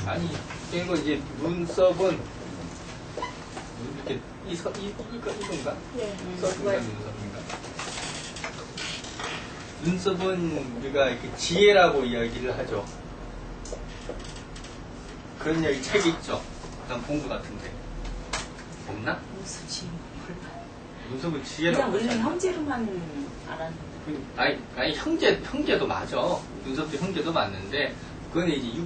아니, 이거 이제 눈썹은 이렇게 이건가? 네. 눈썹인가 눈썹인가? 눈썹은 우리가 이렇게 지혜라고 이야기를 하죠. 그런 이야기 책이 있죠. 난 본 것 같은데. 없나? 눈썹이 몰라. 눈썹은 지혜라고. 그냥 원래 형제로만 알았는데. 아니 형제도 맞아. 눈썹도 형제도 맞는데 그건 이제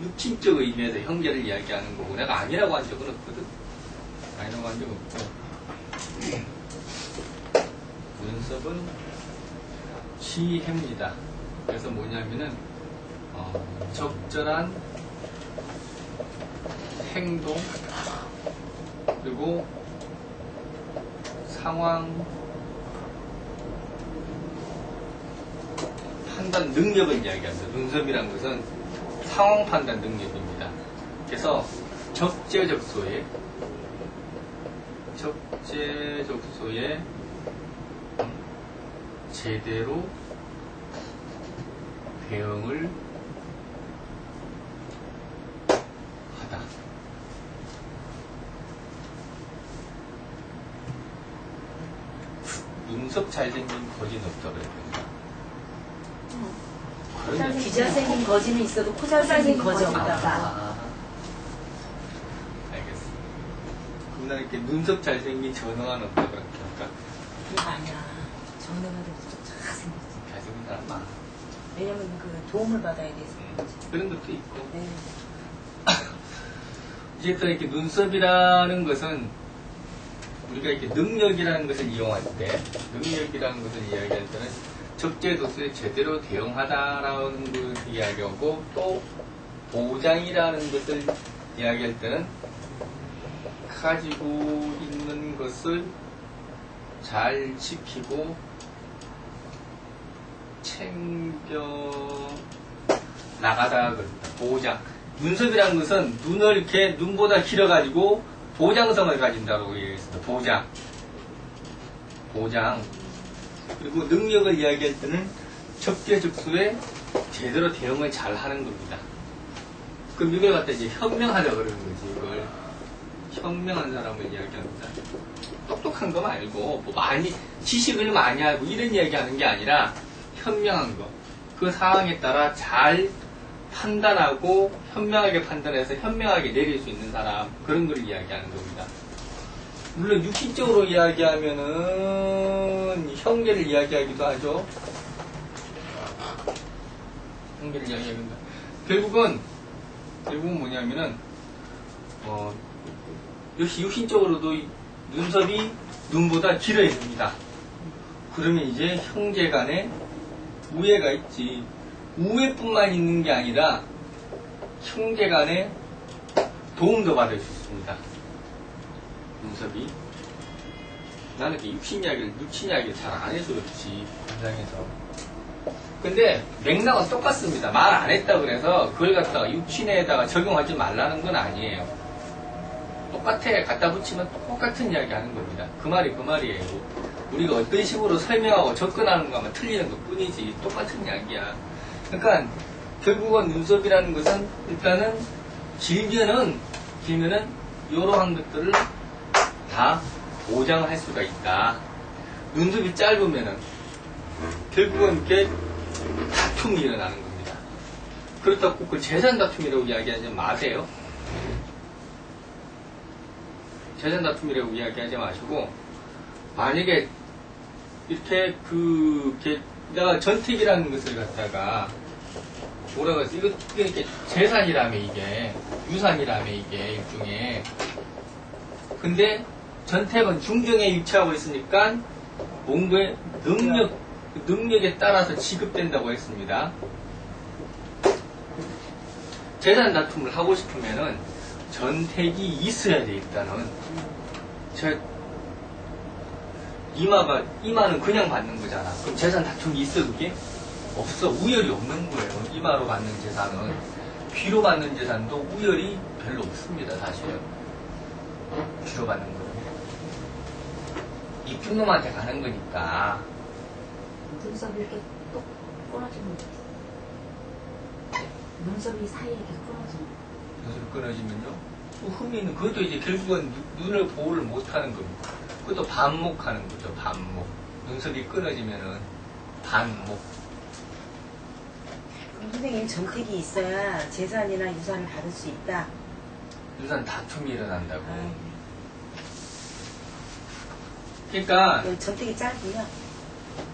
육신적 의미에서 형제를 이야기하는 거고 내가 아니라고 한 적은 없거든. 아니라고 한 적은 없고 눈썹은 지혜입니다. 그래서 뭐냐면은 적절한 행동 그리고 상황 판단 능력을 이야기합니다. 눈썹이란 것은 상황 판단 능력입니다. 그래서 적재적소에 제대로 대응을 하다. 눈썹 잘생긴 거진 없다 그랬던가. 귀 잘생긴 거지는 있어도 코 잘생긴 거지 없다. 알겠습니다. 그럼 나 이렇게 눈썹 잘생긴 전화는 없다 그럴까? 그거 아니야. 전화가도 잘생겼어. 잘생긴 사람 많아. 왜냐면 그 도움을 받아야 돼서. 그런 것도 있고. 네. 어쨌든 이렇게 눈썹이라는 것은 우리가 이렇게 능력이라는 것을 이용할 때, 능력이라는 것을 이야기할 때는 적재적소에 제대로 대응하다라는 것을 이야기하고 또 보장이라는 것을 이야기할 때는 가지고 있는 것을 잘 지키고 챙겨 나가다 그럽니다. 보장. 눈썹이라는 것은 눈을 이렇게 눈보다 길어가지고 보장성을 가진다고 얘기했습니다. 보장. 그리고 능력을 이야기할 때는 적재적소에 제대로 대응을 잘 하는 겁니다. 그럼 이걸 갖다 이제 현명하다 그러는 거지, 이걸. 현명한 사람을 이야기합니다. 똑똑한 거 말고, 뭐 많이, 지식을 많이 하고 이런 이야기 하는 게 아니라, 현명한 거. 그 상황에 따라 잘 판단하고, 현명하게 판단해서 현명하게 내릴 수 있는 사람, 그런 걸 이야기하는 겁니다. 물론 육신적으로 이야기하면은 형제를 이야기하기도 하죠. 형제를 이야기합니다. 결국은 뭐냐면은 역시 육신적으로도 눈썹이 눈보다 길어야 됩니다. 그러면 이제 형제 간에 우애가 있지. 우애뿐만 있는 게 아니라 형제 간에 도움도 받을 수 있습니다. 눈썹이. 나는 이렇게 육신 이야기를 잘 안 해서 그렇지, 현장에서. 근데 맥락은 똑같습니다. 말 안 했다 그래서 그걸 갖다가 육신에다가 적용하지 말라는 건 아니에요. 똑같아. 갖다 붙이면 똑같은 이야기 하는 겁니다. 그 말이 그 말이에요. 우리가 어떤 식으로 설명하고 접근하는 거면 틀리는 것 뿐이지 똑같은 이야기야. 그러니까 결국은 눈썹이라는 것은 일단은 길면은 이러한 것들을 다 보장을 할 수가 있다. 눈썹이 짧으면은 결국은 이렇게 다툼이 일어나는 겁니다. 그렇다고 그 재산 다툼이라고 이야기하지 마세요. 재산 다툼이라고 이야기하지 마시고, 만약에 이렇게 내가 전택이라는 것을 갖다가 뭐라고 했어? 이게 이렇게 재산이라며 이게 유산이라며 이게 일종의. 근데 전택은 중정에 위치하고 있으니까 뭔가의 능력에 따라서 지급된다고 했습니다. 재산 다툼을 하고 싶으면은 전택이 있어야 돼. 일단은 이마는 그냥 받는 거잖아. 그럼 재산 다툼이 있어? 그게 없어. 우열이 없는 거예요. 이마로 받는 재산은. 귀로 받는 재산도 우열이 별로 없습니다. 사실은 귀로 받는 거는 이쁜 놈한테 가는 거니까. 눈썹이 이렇게 똑 끊어지면 눈썹이 사이에 이렇게 끊어지면 눈썹이 끊어지면요. 또 흠이 있는, 그것도 이제 결국은 눈을 보호를 못하는 겁니다. 그것도 반목하는 거죠, 반목. 눈썹이 끊어지면은 반목. 그럼 선생님 전택이 있어야 재산이나 유산을 받을 수 있다. 유산 다툼이 일어난다고. 아이고. 그러니까 전택이 짧으면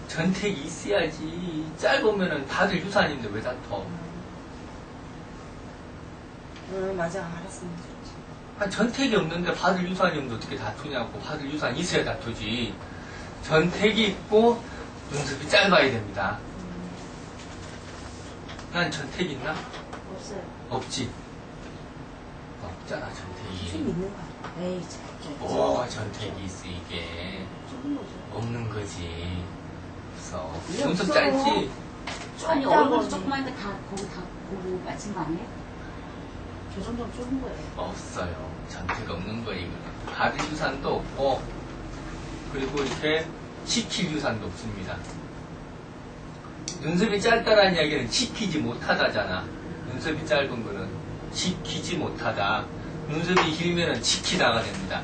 전택이 있어야지. 짧으면은 다들 유산인데 왜 다퉈? 맞아, 알았습니다. 아, 전택이 없는데 받을 유산이 없는데 어떻게 다투냐고. 받을 유산이 있어야 다투지. 전택이 있고 눈썹이 짧아야 됩니다. 난 전택 있나? 없어요. 없지. 없잖아, 좀 전택이. 있는 거 같아. 에이, 참. 오, 전택이 있어, 이게. 조금 거죠. 없는 거지. 없어. 왜 눈썹 없어? 짧지? 아니 좁다고 얼굴 하니. 조그마니까 다 거기 맞춘 거 아니에요? 저 정도면 좁은 거예요. 없어요. 전택 없는 거야, 이거는. 받을 유산도 없고, 그리고 이렇게 지킬 유산도 없습니다. 눈썹이 짧다라는 이야기는 지키지 못하다잖아. 눈썹이 짧은 거는 지키지 못하다. 눈썹이 길면은 지키다가 됩니다.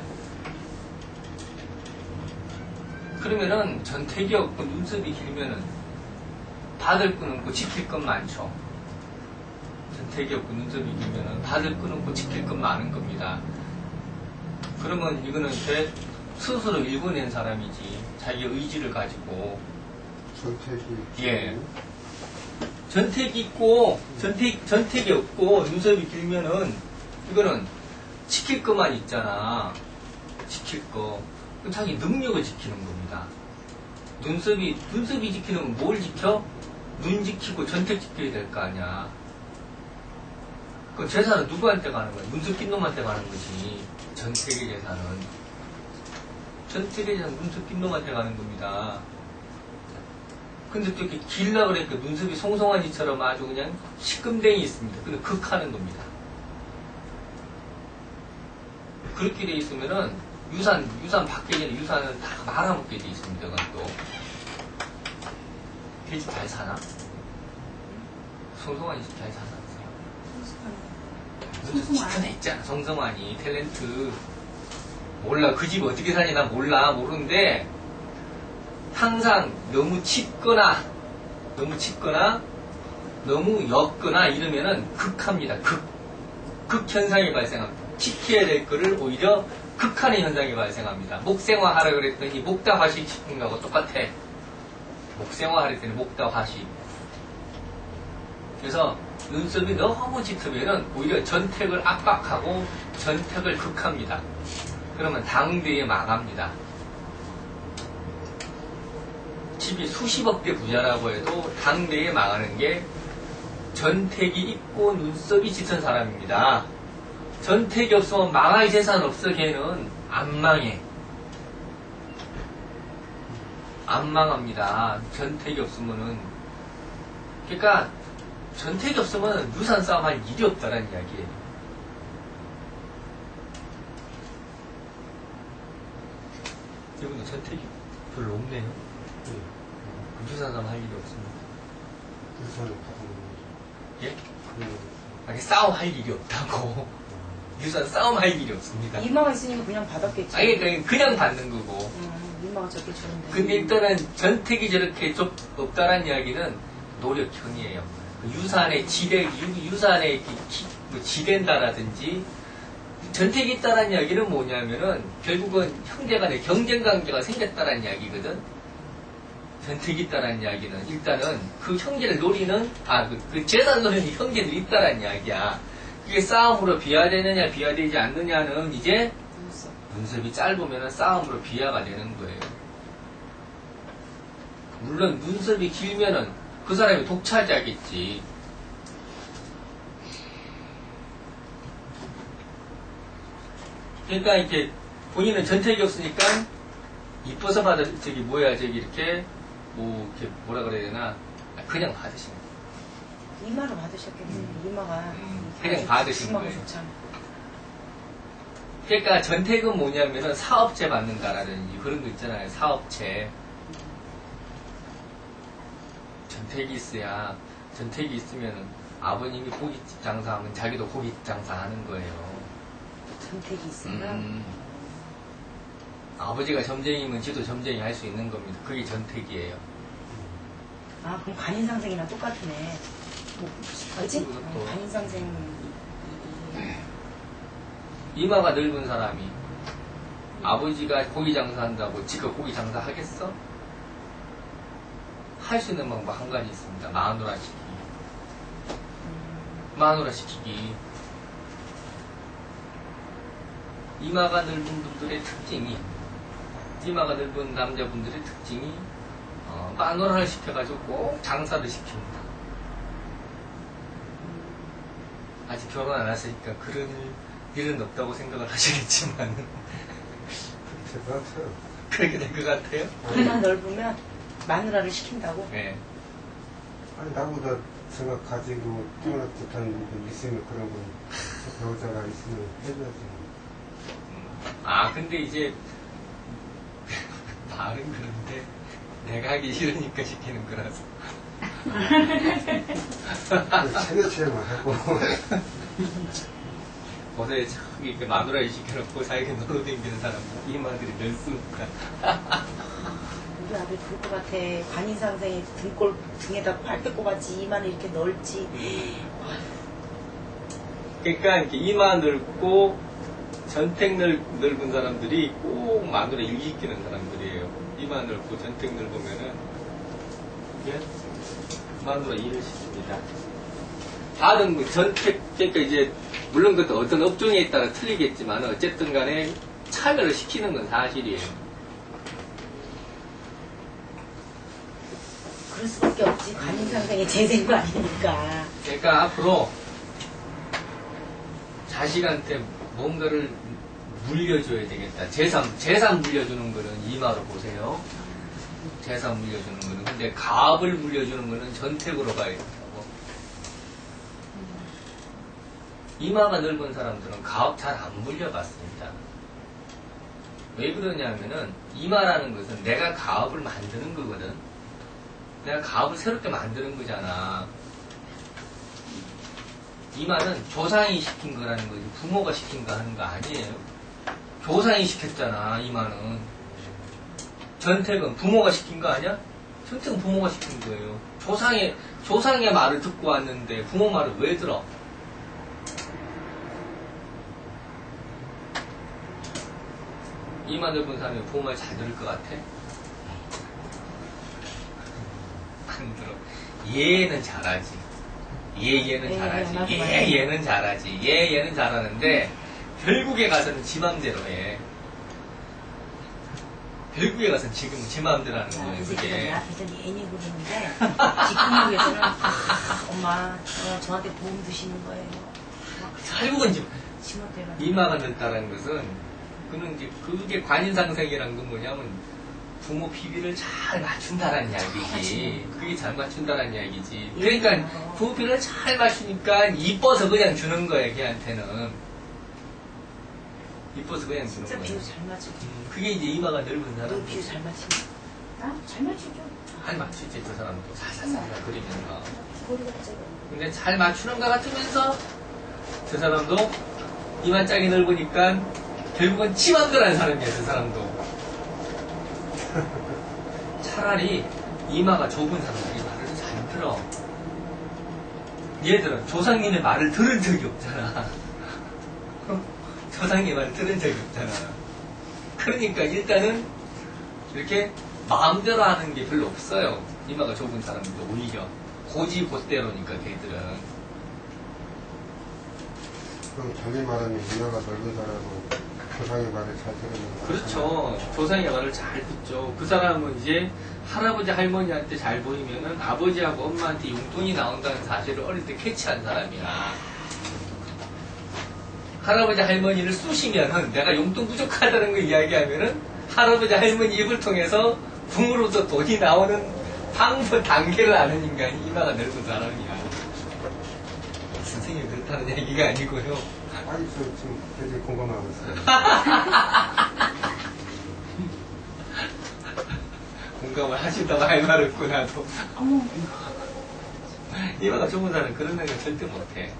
그러면은 전택이 없고 눈썹이 길면은 받을 건 없고 지킬 건 많죠. 전택이 없고 눈썹이 길면은 받을 건 없고 지킬 건 많은 겁니다. 그러면 이거는 이제 스스로 일궈낸 사람이지. 자기 의지를 가지고. 전택이 예. 전택이 있고, 전택이 없고, 눈썹이 길면은, 이거는 지킬 것만 있잖아. 지킬 거. 그럼 자기 능력을 지키는 겁니다. 눈썹이 지키는 건 뭘 지켜? 눈 지키고 전택 지켜야 될 거 아니야. 그 재산은 누구한테 가는 거야? 눈썹 낀 놈한테 가는 거지. 전택의 재산은. 전택의 재산은 눈썹 낀 놈한테 가는 겁니다. 근데 또 이렇게 길라 그러니까 눈썹이 송송아지처럼 아주 그냥 시금댕이 있습니다. 근데 극하는 겁니다. 그렇게 돼 있으면은 유산 받기 전에 유산은 다 말아먹게 돼 있습니다. 그건 또. 돼지 잘 사나? 송송아지 잘 사나? 하나 있잖아. 송송아지 탤런트. 몰라. 그 집 어떻게 사니 난 몰라. 모르는데 항상 너무 짙거나 너무 옅거나 이러면은 극합니다. 극현상이 발생합니다. 지켜야 될 거를 오히려 극하는 현상이 발생합니다. 목생화 하라 그랬더니 목다화식 시킨 거하고 똑같아. 목생화 하랬더니 목다화식. 그래서 눈썹이 너무 짙으면은 오히려 전택을 압박하고 전택을 극합니다. 그러면 당대에 망합니다. 집이 수십억 대 부자라고 해도 당대에 망하는 게 전택이 있고 눈썹이 짙은 사람입니다. 전택이 없으면 망할 재산 없어. 걔는 안 망해. 안 망합니다. 전택이 없으면은. 그러니까 전택이 없으면 유산 싸움 할 일이 없다라는 이야기예요. 이분도 전택이 별로 없네요. 유산 싸움 할 일이 없습니다. 유산을 받는 거죠. 예? 그래요. 아니, 싸움 할 일이 없다고. 유산 싸움 할 일이 없습니다. 이마가 있으니까 그냥 받았겠지. 아니, 그냥 받는 거고. 이마가 저렇게 좋은데. 근데 일단은 전택이 저렇게 좀 없다라는 이야기는 노력형이에요. 유산의 유산의 뭐 지된다라든지, 전택이 있다라는 이야기는 뭐냐면은, 결국은 형제 간의 경쟁 관계가 생겼다라는 이야기거든. 전택이 있다라는 이야기는, 일단은 그 형제를 노리는, 그 재산 노리는 형제들이 있다라는 이야기야. 그게 싸움으로 비화되느냐, 비화되지 않느냐는 이제, 눈썹이 짧으면 싸움으로 비화가 되는 거예요. 물론 눈썹이 길면은 그 사람이 독차지하겠지. 그러니까 이렇게 본인은 전택이 없으니까 이뻐서 이렇게 이렇게 뭐라 그래야 되나, 그냥 받으시는 거예요. 이마로 받으셨겠네. 이마가. 그냥 받으신 이마가 거예요. 좋잖아. 그러니까 전택은 뭐냐면은 사업체 받는다라든지 그런 거 있잖아요. 사업체. 전택이 있으면은 아버님이 고깃집 장사하면 자기도 고깃집 장사하는 거예요. 전택이 있어요. 아버지가 점쟁이면 지도 점쟁이 할 수 있는 겁니다. 그게 전택이에요. 아, 그럼 관인상생이랑 똑같네. 그지? 그것도. 관인상생. 이마가 넓은 사람이 아버지가 고기 장사한다고 지가 고기 장사 하겠어? 할 수 있는 방법 한 가지 있습니다. 마누라 시키기. 마누라 시키기. 이마가 넓은 분들의 특징이, 이마가 넓은 남자분들의 특징이 마누라를 시켜가지고 꼭 장사를 시킵니다. 아직 결혼 안 하시니까 그런 일은 없다고 생각을 하시겠지만 제가 같아요. 그렇게 될 것 같아요. 이마 넓으면 마누라를 시킨다고? 네. 아니, 나보다 생각 가지고 뛰어난 듯한 부분 있으면 그런 건 배우자가 있으면 해줘야지. 아, 근데 이제 말은 그런데 내가 하기 싫으니까 시키는 거라서. 체계체만 하고. 어제 저기 이렇게 마누라를 시켜놓고 자기가 놀러 다니는 사람 이마들이 넓으니까. 우리 아들 그럴 것 같아. 관인상생이 등에다 팔대 꼽았지. 이마는 이렇게 넓지. 그러니까 이렇게 이마 넓고 전택 넓은 사람들이 꼭 마누라 일시키는 사람들이에요. 이마 넓고 전택 넓으면은 이게 마누라 일을 시킵니다. 다른 그 전택, 그러니까 이제 물론 그것도 어떤 업종에 따라 틀리겠지만 어쨌든 간에 참여를 시키는 건 사실이에요. 그럴 수밖에 없지. 관인상생의 재생이 아니니까. 그러니까 앞으로 자식한테 뭔가를 물려줘야 되겠다. 재산 물려주는 거는 이마로 보세요. 재산 물려주는 거는. 근데 가업을 물려주는 거는 전택으로 가야 된다고. 이마가 넓은 사람들은 가업 잘 안 물려받습니다. 왜 그러냐면은 이마라는 것은 내가 가업을 만드는 거거든. 내가 가업을 새롭게 만드는 거잖아. 이마는 조상이 시킨 거라는 거지 부모가 시킨 거 하는 거 아니에요. 조상이 시켰잖아. 이마는. 전택은 부모가 시킨 거 아니야? 전택은 부모가 시킨 거예요. 조상의 말을 듣고 왔는데 부모 말을 왜 들어? 이마 넓은 사람이 부모 말 잘 들을 것 같아? 안 들어. 얘는 잘하지. 얘는 잘하지. 맞아. 얘는 잘하지. 얘는 잘하는데 결국에 가서는 지 맘대로 해. 결국에 가서는 지금 지 맘대로 하는 거예요. 그게. 앞에서 애니 부르는데 뒷구멍에서는 엄마 저한테 보험 드시는 거예요. 결국은 지 멋대로. 이마가 넓다는 것은 그는 이제 그게 관인상생이라는 건 뭐냐면 부모 비비를 잘 맞춘다는 이야기지. 그게 잘 맞춘다는 이야기지. 그러니까 부모 비비를 잘 맞추니까 이뻐서 그냥 주는 거예요. 걔한테는. 이뻐서 그냥 주는 진짜 거예요. 비유 잘 맞추고. 그게 이제 이마가 넓은 너 사람. 비유 잘 맞추니? 잘 맞추죠. 잘 맞추지. 저 사람도 살살살 그리면서. 머리가 짧아. 근데 잘 맞추는 것 같으면서 저 사람도 이마 짝이 넓으니까 결국은 치만들한 사람이야. 저 사람도. 차라리 이마가 좁은 사람들이 말을 잘 들어. 얘들은 조상님의 말을 들은 적이 없잖아. 조상님의 말을 들은 적이 없잖아. 그러니까 일단은 이렇게 마음대로 하는 게 별로 없어요. 이마가 좁은 사람들도 오히려 고지고대로니까 걔들은. 그럼 자기 말하면 이마가 넓은 사람은 조상의 말을 잘 들으면. 그렇죠. 조상의 말을 잘 듣죠. 그 사람은 이제 할아버지 할머니한테 잘 보이면은 아버지하고 엄마한테 용돈이 나온다는 사실을 어릴 때 캐치한 사람이야. 할아버지 할머니를 쑤시면은 내가 용돈 부족하다는 걸 이야기하면은 할아버지 할머니 입을 통해서 부모로서 돈이 나오는 방법 단계를 아는 인간이 이마가 넓은 사람이야. 선생님이 그렇다는 얘기가 아니고요. 아니, 저 지금 굉장히 공감하고 있어요. 공감을 하신다고 할 말 없고 나도. 어머. 이마가 좁은 사람은 그런 생각 절대 못해.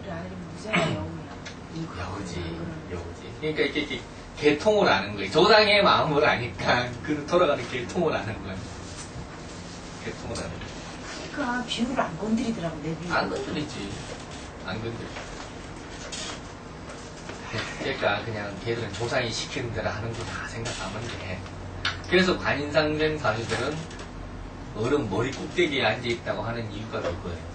우리 아들이 무지하게 영우야. 여우지. 그러니까 이렇게 개통을 아는 거예요. 조상의 마음을 아니까 그 돌아가는 개통을 아는 거예요. 개통을 아는 거예요. 그러니까 비유를 안 건드리더라고 내 비유. 안 건드리지. 안 건드려. 그러니까 그냥 걔들은 조상이 시키는 대로 하는 거 다 생각하면 돼. 그래서 관인상생 사주들은 어른 머리 꼭대기에 앉아있다고 하는 이유가 그거예요.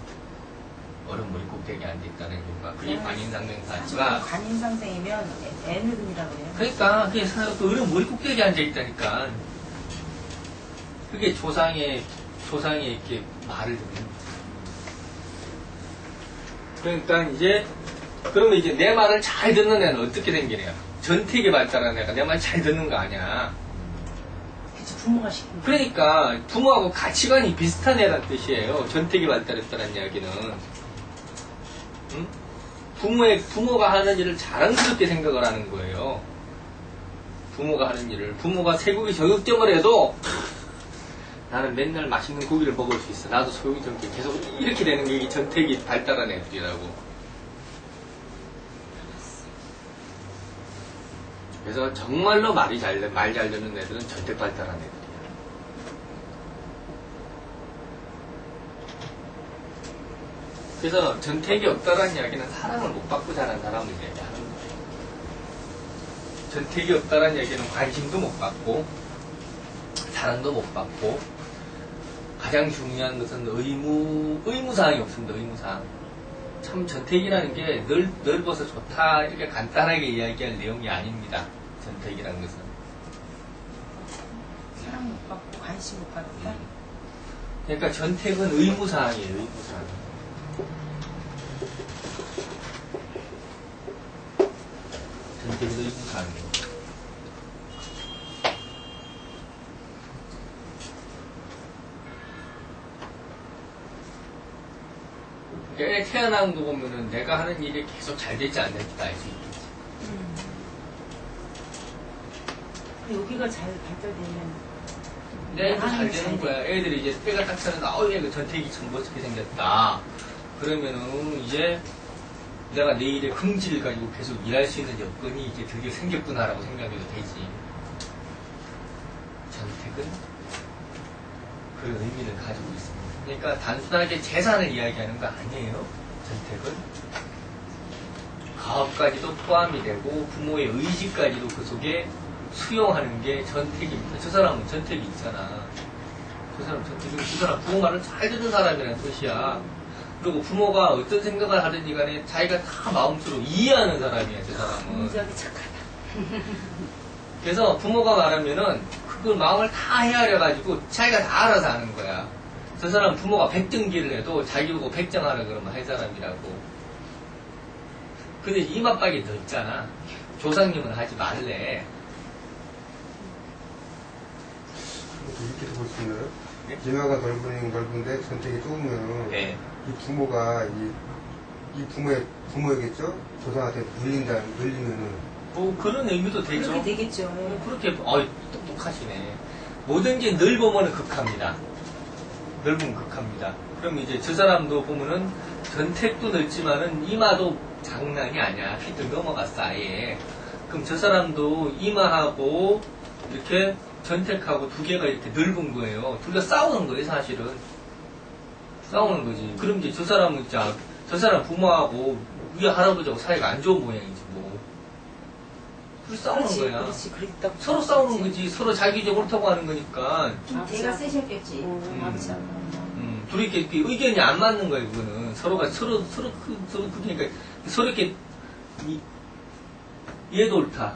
어른 머리 꼭대기에 앉아있다는 이유가. 그게 관인상생 사주가. 관인상생이면 애늙은이라고 해요. 그러니까 그게 그 어른 머리 꼭대기에 앉아있다니까. 그게 조상의 이렇게 말을 듣는 거지. 그러니까 이제 그러면 이제 내 말을 잘 듣는 애는 어떻게 생기냐? 전택이 발달한 애가 내 말 잘 듣는 거 아니야. 그치, 부모가 시키는 거. 그러니까 부모하고 가치관이 비슷한 애란 뜻이에요. 전택이 발달했다는 이야기는. 응? 부모가 하는 일을 자랑스럽게 생각을 하는 거예요. 부모가 하는 일을. 부모가 쇠고기 저육점을 해도 나는 맨날 맛있는 고기를 먹을 수 있어. 나도 소용이 적게 계속 이렇게 되는 게 이게 전택이 발달한 애들이라고. 그래서 정말로 말 잘 듣는 애들은 전택 발달한 애들이야. 그래서 전택이 없다라는 이야기는 사랑을 못 받고 자란 사람을 얘기하는 거예요. 전택이 없다라는 이야기는 관심도 못 받고 사랑도 못 받고 가장 중요한 것은 의무사항이 없습니다. 의무사항. 참 전택이라는 게 넓어서 좋다 이렇게 간단하게 이야기할 내용이 아닙니다. 전택이라는 것은. 사랑 못 받고 관심 못 받았다. 그러니까 전택은 의무사항이에요. 의무사항. 전택은 의무사항이에요. 애 태어난 거 보면은 내가 하는 일이 계속 잘 되지 않는지도 알 수 있겠지. 여기가 잘 발달되면 내 애도 잘 되는 거야. 애들이 이제 때가 딱 차는 얘가 전택이 참 멋지게 생겼다. 그러면은 이제 내가 내일의 긍지를 가지고 계속 일할 수 있는 여건이 이제 드디어 생겼구나라고 생각해도 되지. 전택은 그런 의미를 가지고 있습니다. 그러니까 단순하게 재산을 이야기하는 거 아니에요. 전택은 가업까지도 포함이 되고 부모의 의지까지도 그 속에 수용하는 게 전택입니다. 저 사람은 전택이 있잖아. 저 사람 전택이고 그 사람 부모 말을 잘 듣는 사람이라는 뜻이야. 그리고 부모가 어떤 생각을 하든지 간에 자기가 다 마음속으로 이해하는 사람이야. 저 사람은. 무지하게 착하다. 그래서 부모가 말하면은 그걸 마음을 다 헤아려가지고 자기가 다 알아서 하는 거야. 저 사람 부모가 백정기를 해도 자기 보고 백정하라 그러면 할 사람이라고. 근데 이맛박이 넓잖아. 조상님은 하지 말래. 이렇게도 볼 수 있나요? 네? 이마가 넓은데 전택이 좁으면 네. 이 부모가 이 부모에겠죠? 조상한테 물리면은 뭐 그런 의미도 되죠. 그렇게 되겠죠. 그렇게 똑똑하시네. 뭐든지 넓으면 극합니다. 넓으면 극합니다. 그럼 이제 저 사람도 보면은 전택도 넓지만은 이마도 장난이 아니야. 휘들 넘어갔어 아예. 그럼 저 사람도 이마하고 이렇게 전택하고 두 개가 이렇게 넓은 거예요. 둘 다 싸우는 거예요 사실은. 싸우는 거지. 그럼 이제 저 사람은 진짜 저 사람 부모하고 위에 할아버지하고 사이가 안 좋은 모양이지 뭐. 둘이 싸우는 거야. 그렇지, 그랬다고. 서로 싸우는 거지. 서로 자기 적 옳다고 하는 거니까. 대가 세셨겠지. 아버지 둘이 이렇게 의견이 안 맞는 거예요, 그거는. 서로 그러니까 서로 이렇게, 얘도 옳다.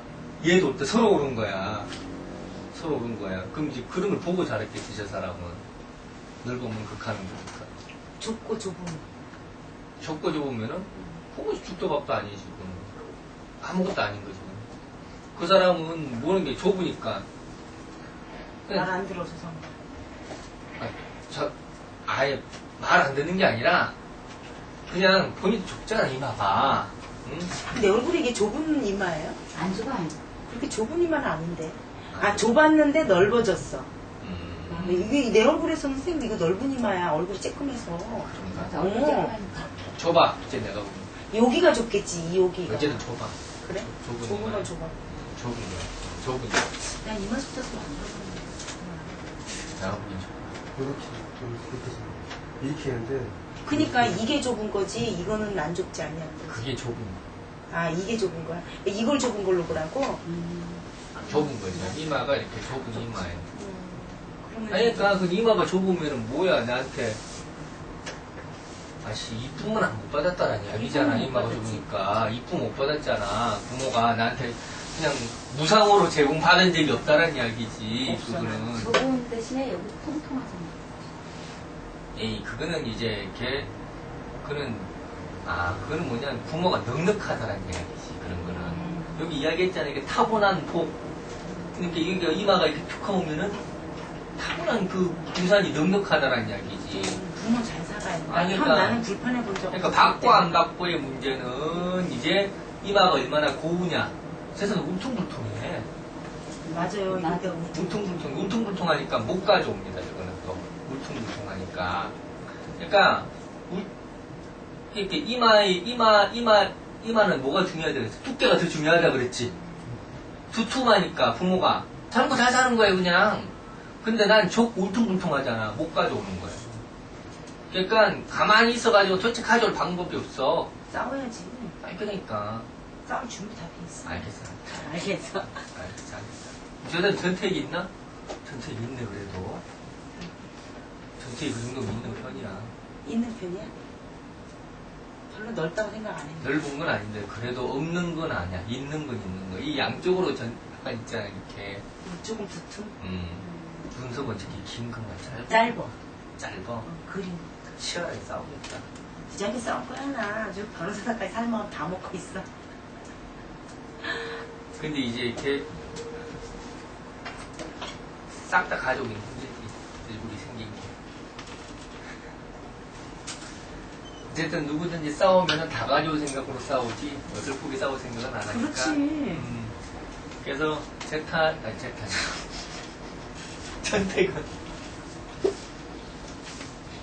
서로 옳은 거야. 서로 옳은 거야. 그럼 이제 그런 걸 보고 잘했겠지, 저 사람은. 넓으면 극하는 거니까. 좁고 좁은. 좁고 좁으면은, 그것이 죽도 밥도 아니지, 그거는. 아무것도 아닌 거지. 그 사람은 모르는 게 좁으니까. 말 안 들어서. 아예 말 안 듣는 게 아니라 그냥 본인도 좁잖아 이마가. 응? 근데 얼굴이 이게 좁은 이마예요? 안 좁아. 그렇게 좁은 이마는 아닌데. 아, 좁았는데 넓어졌어. 이게 내 얼굴에서는 선생님 이거 넓은 이마야. 얼굴이 쬐끔해서. 그런가? 좁아. 이제 내가 보면. 여기가 좁겠지, 이 여기가. 어제는 좁아. 그래? 좁은 좁은 이마야. 건 좁아. 좁은 거야. 좁은 거. 난 이마 숫자도 안 들어가는데. 내가 보기엔 좁아. 이렇게 좀 이렇게 했는데 그니까 이게 좁은 거지, 이거는 안 좁지 않냐. 그게 좁은 거. 아, 이게 좁은 거야? 이걸 좁은 걸로 보라고? 좁은 거죠. 이마가 이렇게 좁은 이마에. 그러면 아니, 그러니까 그 이마가 좁으면은 뭐야, 나한테. 아씨, 이쁨은 안 못 받았다라는 이야기잖아, 이쁨은 못 이마가 받았지. 좁으니까. 이쁨 못 받았잖아. 부모가 나한테 그냥 무상으로 제공받은 적이 없다라는 이야기지, 없잖아. 그거는. 좁은 대신에 여기 통통하잖아. 에이, 그거는 이제, 그거는 뭐냐, 부모가 넉넉하다라는 이야기지, 그런 거는. 여기 이야기했잖아, 이게 타고난 복. 그러니까 여기가 이마가 이렇게 툭 하면은 타고난 그 유산이 넉넉하다라는 이야기지. 부모 잘 살아야 돼. 아니, 형, 그러니까- 나는 불편해 본 적 없어. 그러니까 받고 안 받고의 문제는 이제 이마가 얼마나 고우냐. 세상에 울퉁불퉁해. 맞아요. 맞아. 울퉁불퉁하니까 못 가져옵니다. 이거는 또 울퉁불퉁하니까. 그러니까 이렇게 이마는 뭐가 중요하다 그랬지? 두께가 더 중요하다 그랬지. 두툼하니까 부모가 자는 잘 사는 거예요 그냥. 근데 난 울퉁불퉁하잖아. 못 가져오는 거야. 그러니까 가만히 있어가지고 도대체 가져올 방법이 없어. 싸워야지. 아니 그러니까. 싸울 준비 다 돼 있어. 알겠어. 알겠어. 저는 전택이 있나? 전택이 있네 그래도. 전택이 그 정도면 있는 편이야. 있는 편이야? 별로 넓다고 생각 안 했는데. 넓은 건 아닌데 그래도 없는 건 아니야. 있는 건 있는 거. 이 양쪽으로 약간 있잖아 이렇게. 조금 두툼? 눈썹은 저기 긴 건가 짧어. 짧아. 그림. 치열하게 싸우겠다. 부자기 싸울 거야, 나. 아주 변호사까지 살만 다 먹고 있어. 근데 이제 이렇게 싹 다 가져오긴 힘들지. 얼굴이 생긴 게. 어쨌든 누구든지 싸우면은 다 가져올 생각으로 싸우지 어설프게 싸울 생각은 안 하니까. 그렇지. 그래서 전택은 그러니까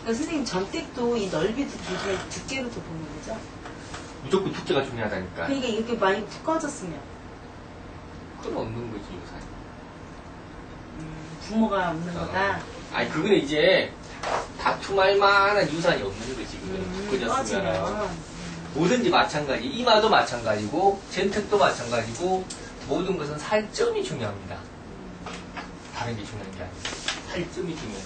선생님 전택도 이 넓이도 두께로도 보는 거죠? 무조건 두께가 중요하다니까. 그러니까 이렇게 많이 두꺼워졌으면 그건 없는 거지 요새. 부모가 없는 거다. 아니 그거는 이제 다툼할 만한 유산이 없는 거지. 그거는 두꺼졌으면. 꺼지면. 뭐든지 마찬가지. 이마도 마찬가지고 전택도 마찬가지고 모든 것은 살점이 중요합니다. 다른 게 중요한 게 아니고 살점이 중요해.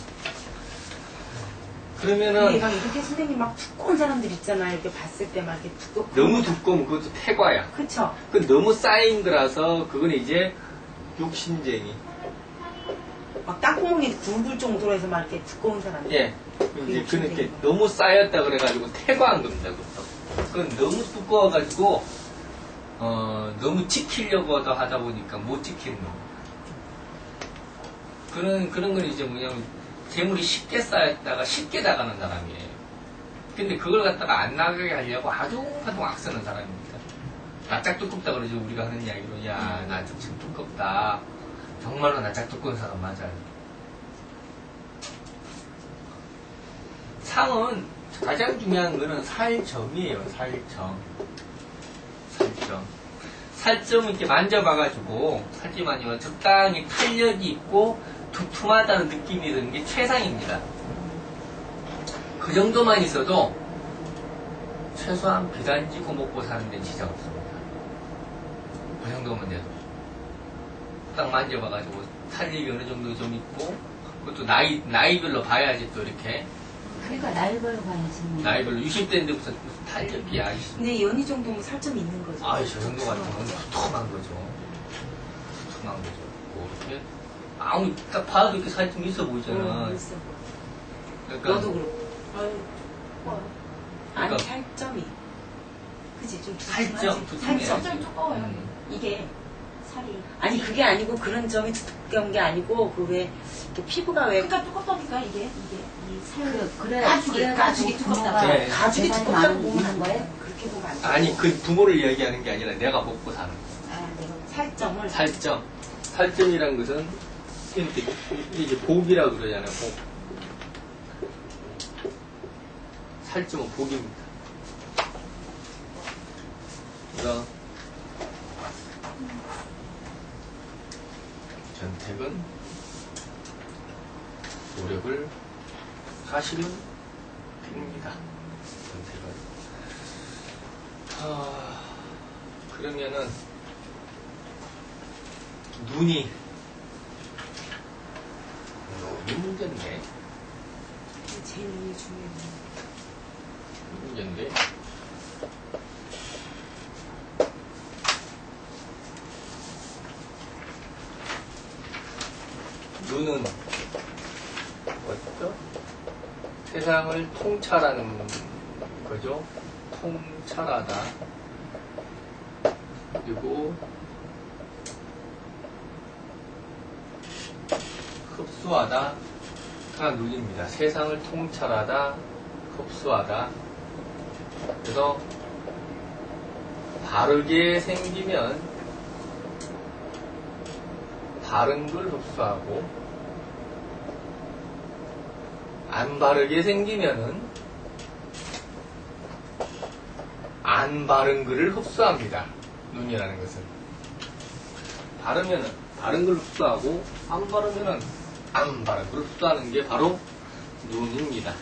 그러면은 근데 막 이렇게 선생님 막 두꺼운 사람들 있잖아. 이렇게 봤을 때 막 이렇게 두껍고. 너무 두꺼우면 그것도 태과야. 그쵸? 그 너무 쌓인 거라서 그거는 이제 욕심쟁이. 막 땅구멍이 굵을 정도로 해서 막 이렇게 두꺼운 사람들. 예. 이제 그렇게 너무 쌓였다 그래가지고 태과한 겁니다. 그것도. 그건 너무 두꺼워가지고 너무 지키려고 하다 보니까 못 지키는 겁니다. 그런 건 이제 뭐냐면 재물이 쉽게 쌓였다가 쉽게 나가는 사람이에요. 근데 그걸 갖다가 안 나가게 하려고 아둥아둥 악쓰는 사람입니다. 낯짝 두껍다 그러죠. 우리가 하는 이야기로. 야, 낯짝 참 두껍다. 정말로 낯짝 두꺼운 사람 맞아요. 상은 가장 중요한 거는 살점이에요. 살점. 살점을 이렇게 만져봐가지고 살점 만지면 적당히 탄력이 있고 두툼하다는 느낌이 드는 게 최상입니다. 그 정도만 있어도 최소한 비단지고 먹고 사는 데는 지장 없습니다. 그 정도면 돼도 딱 만져봐가지고 탄력이 어느 정도 좀 있고 그것도 나이별로 봐야지 또 이렇게 그러니까 나이별로 봐야지. 나이별로 60대인데 무슨 탄력이야. 근데 연희 정도면 살점이 있는 거죠. 저 정도 같은 건 두툼한 거죠. 두툼한 거죠. 뭐 이렇게 아무 딱 봐도 이렇게 살점이 있어 보이잖아. 있어. 그러니까 너도 그렇고. 아니, 그러니까- 살점이. 그치, 좀 살점, 두툼해야지. 살점. 두꺼워요. 이게. 살이. 아니, 그게 아니고 그런 점이 두꺼운 게 아니고, 그 왜, 이렇게 피부가 왜. 그러니까 두껍다니까 이게 이 살. 그래, 가죽이 두껍다. 네. 가죽이 계산이 두껍다고 많은 보면 안 거예요? 돼. 그렇게 보면 안 돼. 아니 그 부모를 이야기하는 게 아니라 내가 먹고 사는 거. 내가 살점을. 살점이란 것은 이제 복이라고 그러잖아요. 복. 살찌면 복입니다. 그래서 전택은 노력을 하시면 됩니다. 전택은. 그러면은 눈이 문제인데 제일 중요해요. 문제인데 눈은 어떤 세상을 통찰하는 거죠. 통찰하다. 그리고 흡수하다 가 눈입니다. 세상을 통찰하다, 흡수하다. 그래서 바르게 생기면 바른 걸 흡수하고 안 바르게 생기면은 안 바른 것을 흡수합니다. 눈이라는 것은 바르면은 바른 걸 흡수하고 안 바르면은 안 바른 걸 흡수하는 게 바로 눈입니다.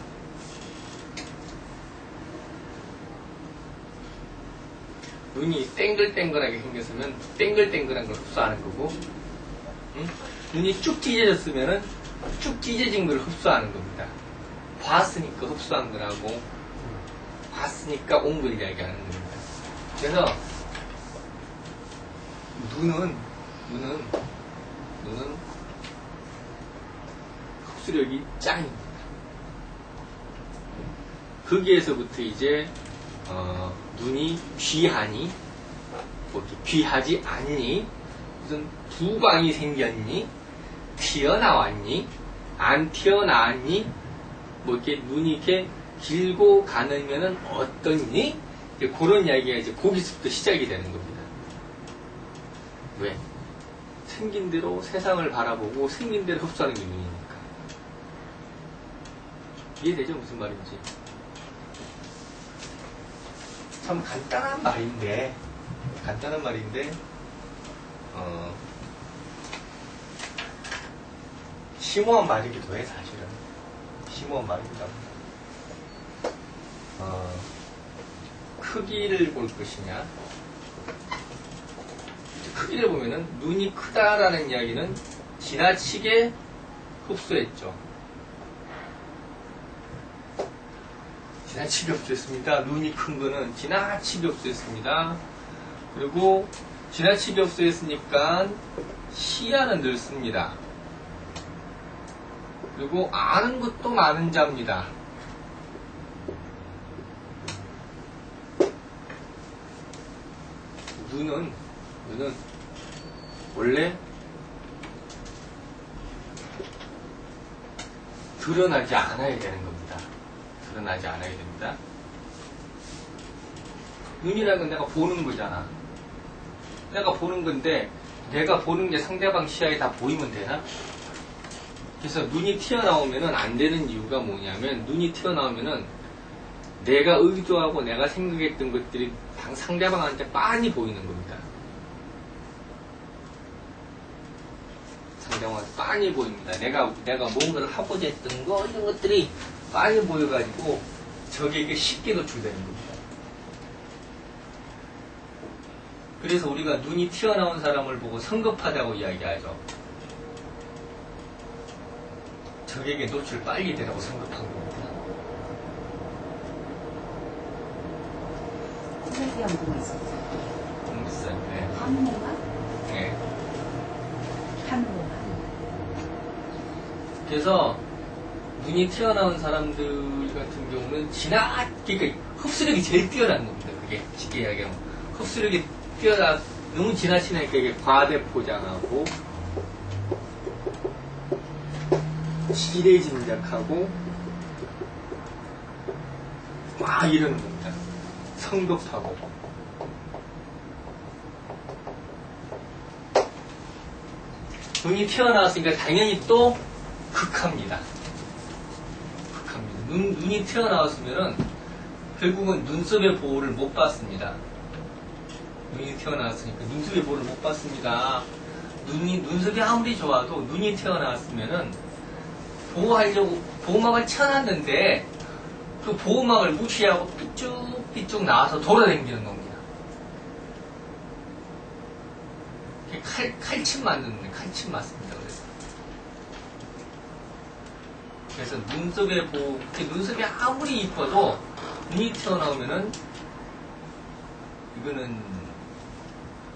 눈이 땡글땡글하게 생겼으면 땡글땡글한 걸 흡수하는 거고, 눈이 쭉 찢어졌으면은 쭉 찢어진 걸 흡수하는 겁니다. 봤으니까 흡수한 거라고, 봤으니까 온 걸 이야기하는 겁니다. 그래서 눈은 흡수력이 짱입니다. 거기에서부터 이제 눈이 귀하니, 뭐 이렇게 귀하지 않니, 무슨 두광이 생겼니, 튀어나왔니, 안 튀어나왔니, 뭐 이렇게 눈이 이렇게 길고 가늘면은 어떻니? 그런 이야기가 이제 거기서부터 시작이 되는 겁니다. 왜? 생긴 대로 세상을 바라보고 생긴 대로 흡수하는 게 눈이니까. 이해되죠? 무슨 말인지. 참 간단한 말인데, 심오한 말이기도 해, 사실은. 심오한 말입니다. 크기를 볼 것이냐. 크기를 보면은 눈이 크다라는 이야기는 지나치게 흡수했죠. 지나치게 흡수했습니다. 눈이 큰 거는 지나치게 흡수했습니다. 그리고 지나치게 흡수했으니까 시야는 넓습니다. 그리고 아는 것도 많은 자입니다. 눈은 원래 드러나지 않아야 되는 겁니다. 드러나지 않아야 됩니다. 눈이라는 건 내가 보는 거잖아. 내가 보는 건데 내가 보는 게 상대방 시야에 다 보이면 되나? 그래서 눈이 튀어나오면은 안 되는 이유가 뭐냐면, 눈이 튀어나오면은 내가 의도하고 내가 생각했던 것들이 상대방한테 빤히 보이는 겁니다. 상대방한테 빤히 보입니다. 내가 뭔가를 하고자 했던 거, 이런 것들이 빤히 보여가지고 적에게 쉽게 노출되는 겁니다. 그래서 우리가 눈이 튀어나온 사람을 보고 성급하다고 이야기하죠. 적에게 노출 빨리 되라고 성급한 겁니다. 쓰레기 연구가 있었어요. 공부쌤, 네. 한모가? 네. 한모가. 그래서 눈이 튀어나온 사람들 같은 경우는 그러니까 흡수력이 제일 뛰어난 겁니다. 그게 쉽게 이야기하면 흡수력이 너무 지나치니까 이게 과대포장하고 지레짐작하고 막 이러는 겁니다. 성급하고. 눈이 튀어나왔으니까 당연히 또 극합니다. 극합니다. 눈이 튀어나왔으면은 결국은 눈썹의 보호를 못 받습니다. 눈이 튀어나왔으니까 눈썹의 보호를 못 받습니다. 눈썹이 아무리 좋아도 눈이 튀어나왔으면은 보호하려고 보호막을 쳐놨는데 그 보호막을 무시하고 삐쭉삐쭉 나와서 돌아다니는 겁니다. 칼침 맞는 칼침 맞습니다. 그래서 눈썹의 보호, 눈썹이 아무리 이뻐도 눈이 튀어나오면은 이거는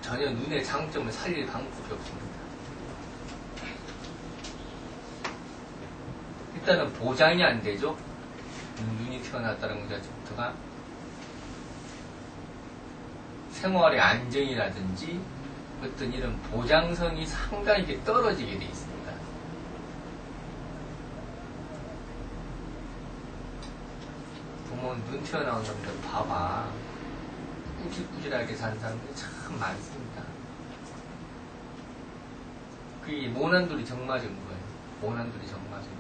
전혀 눈의 장점을 살릴 방법이 없습니다. 일단은 보장이 안 되죠. 눈이 튀어나왔다는 것 자체부터가 생활의 안정이라든지 어떤 이런 보장성이 상당히 떨어지게 돼 있습니다. 보면 눈 튀어나온 사람들 봐봐. 꾸질꾸질하게 사는 사람들이 참 많습니다. 그게 모난돌이 정맞은 거예요. 모난돌이 정맞은 거예요.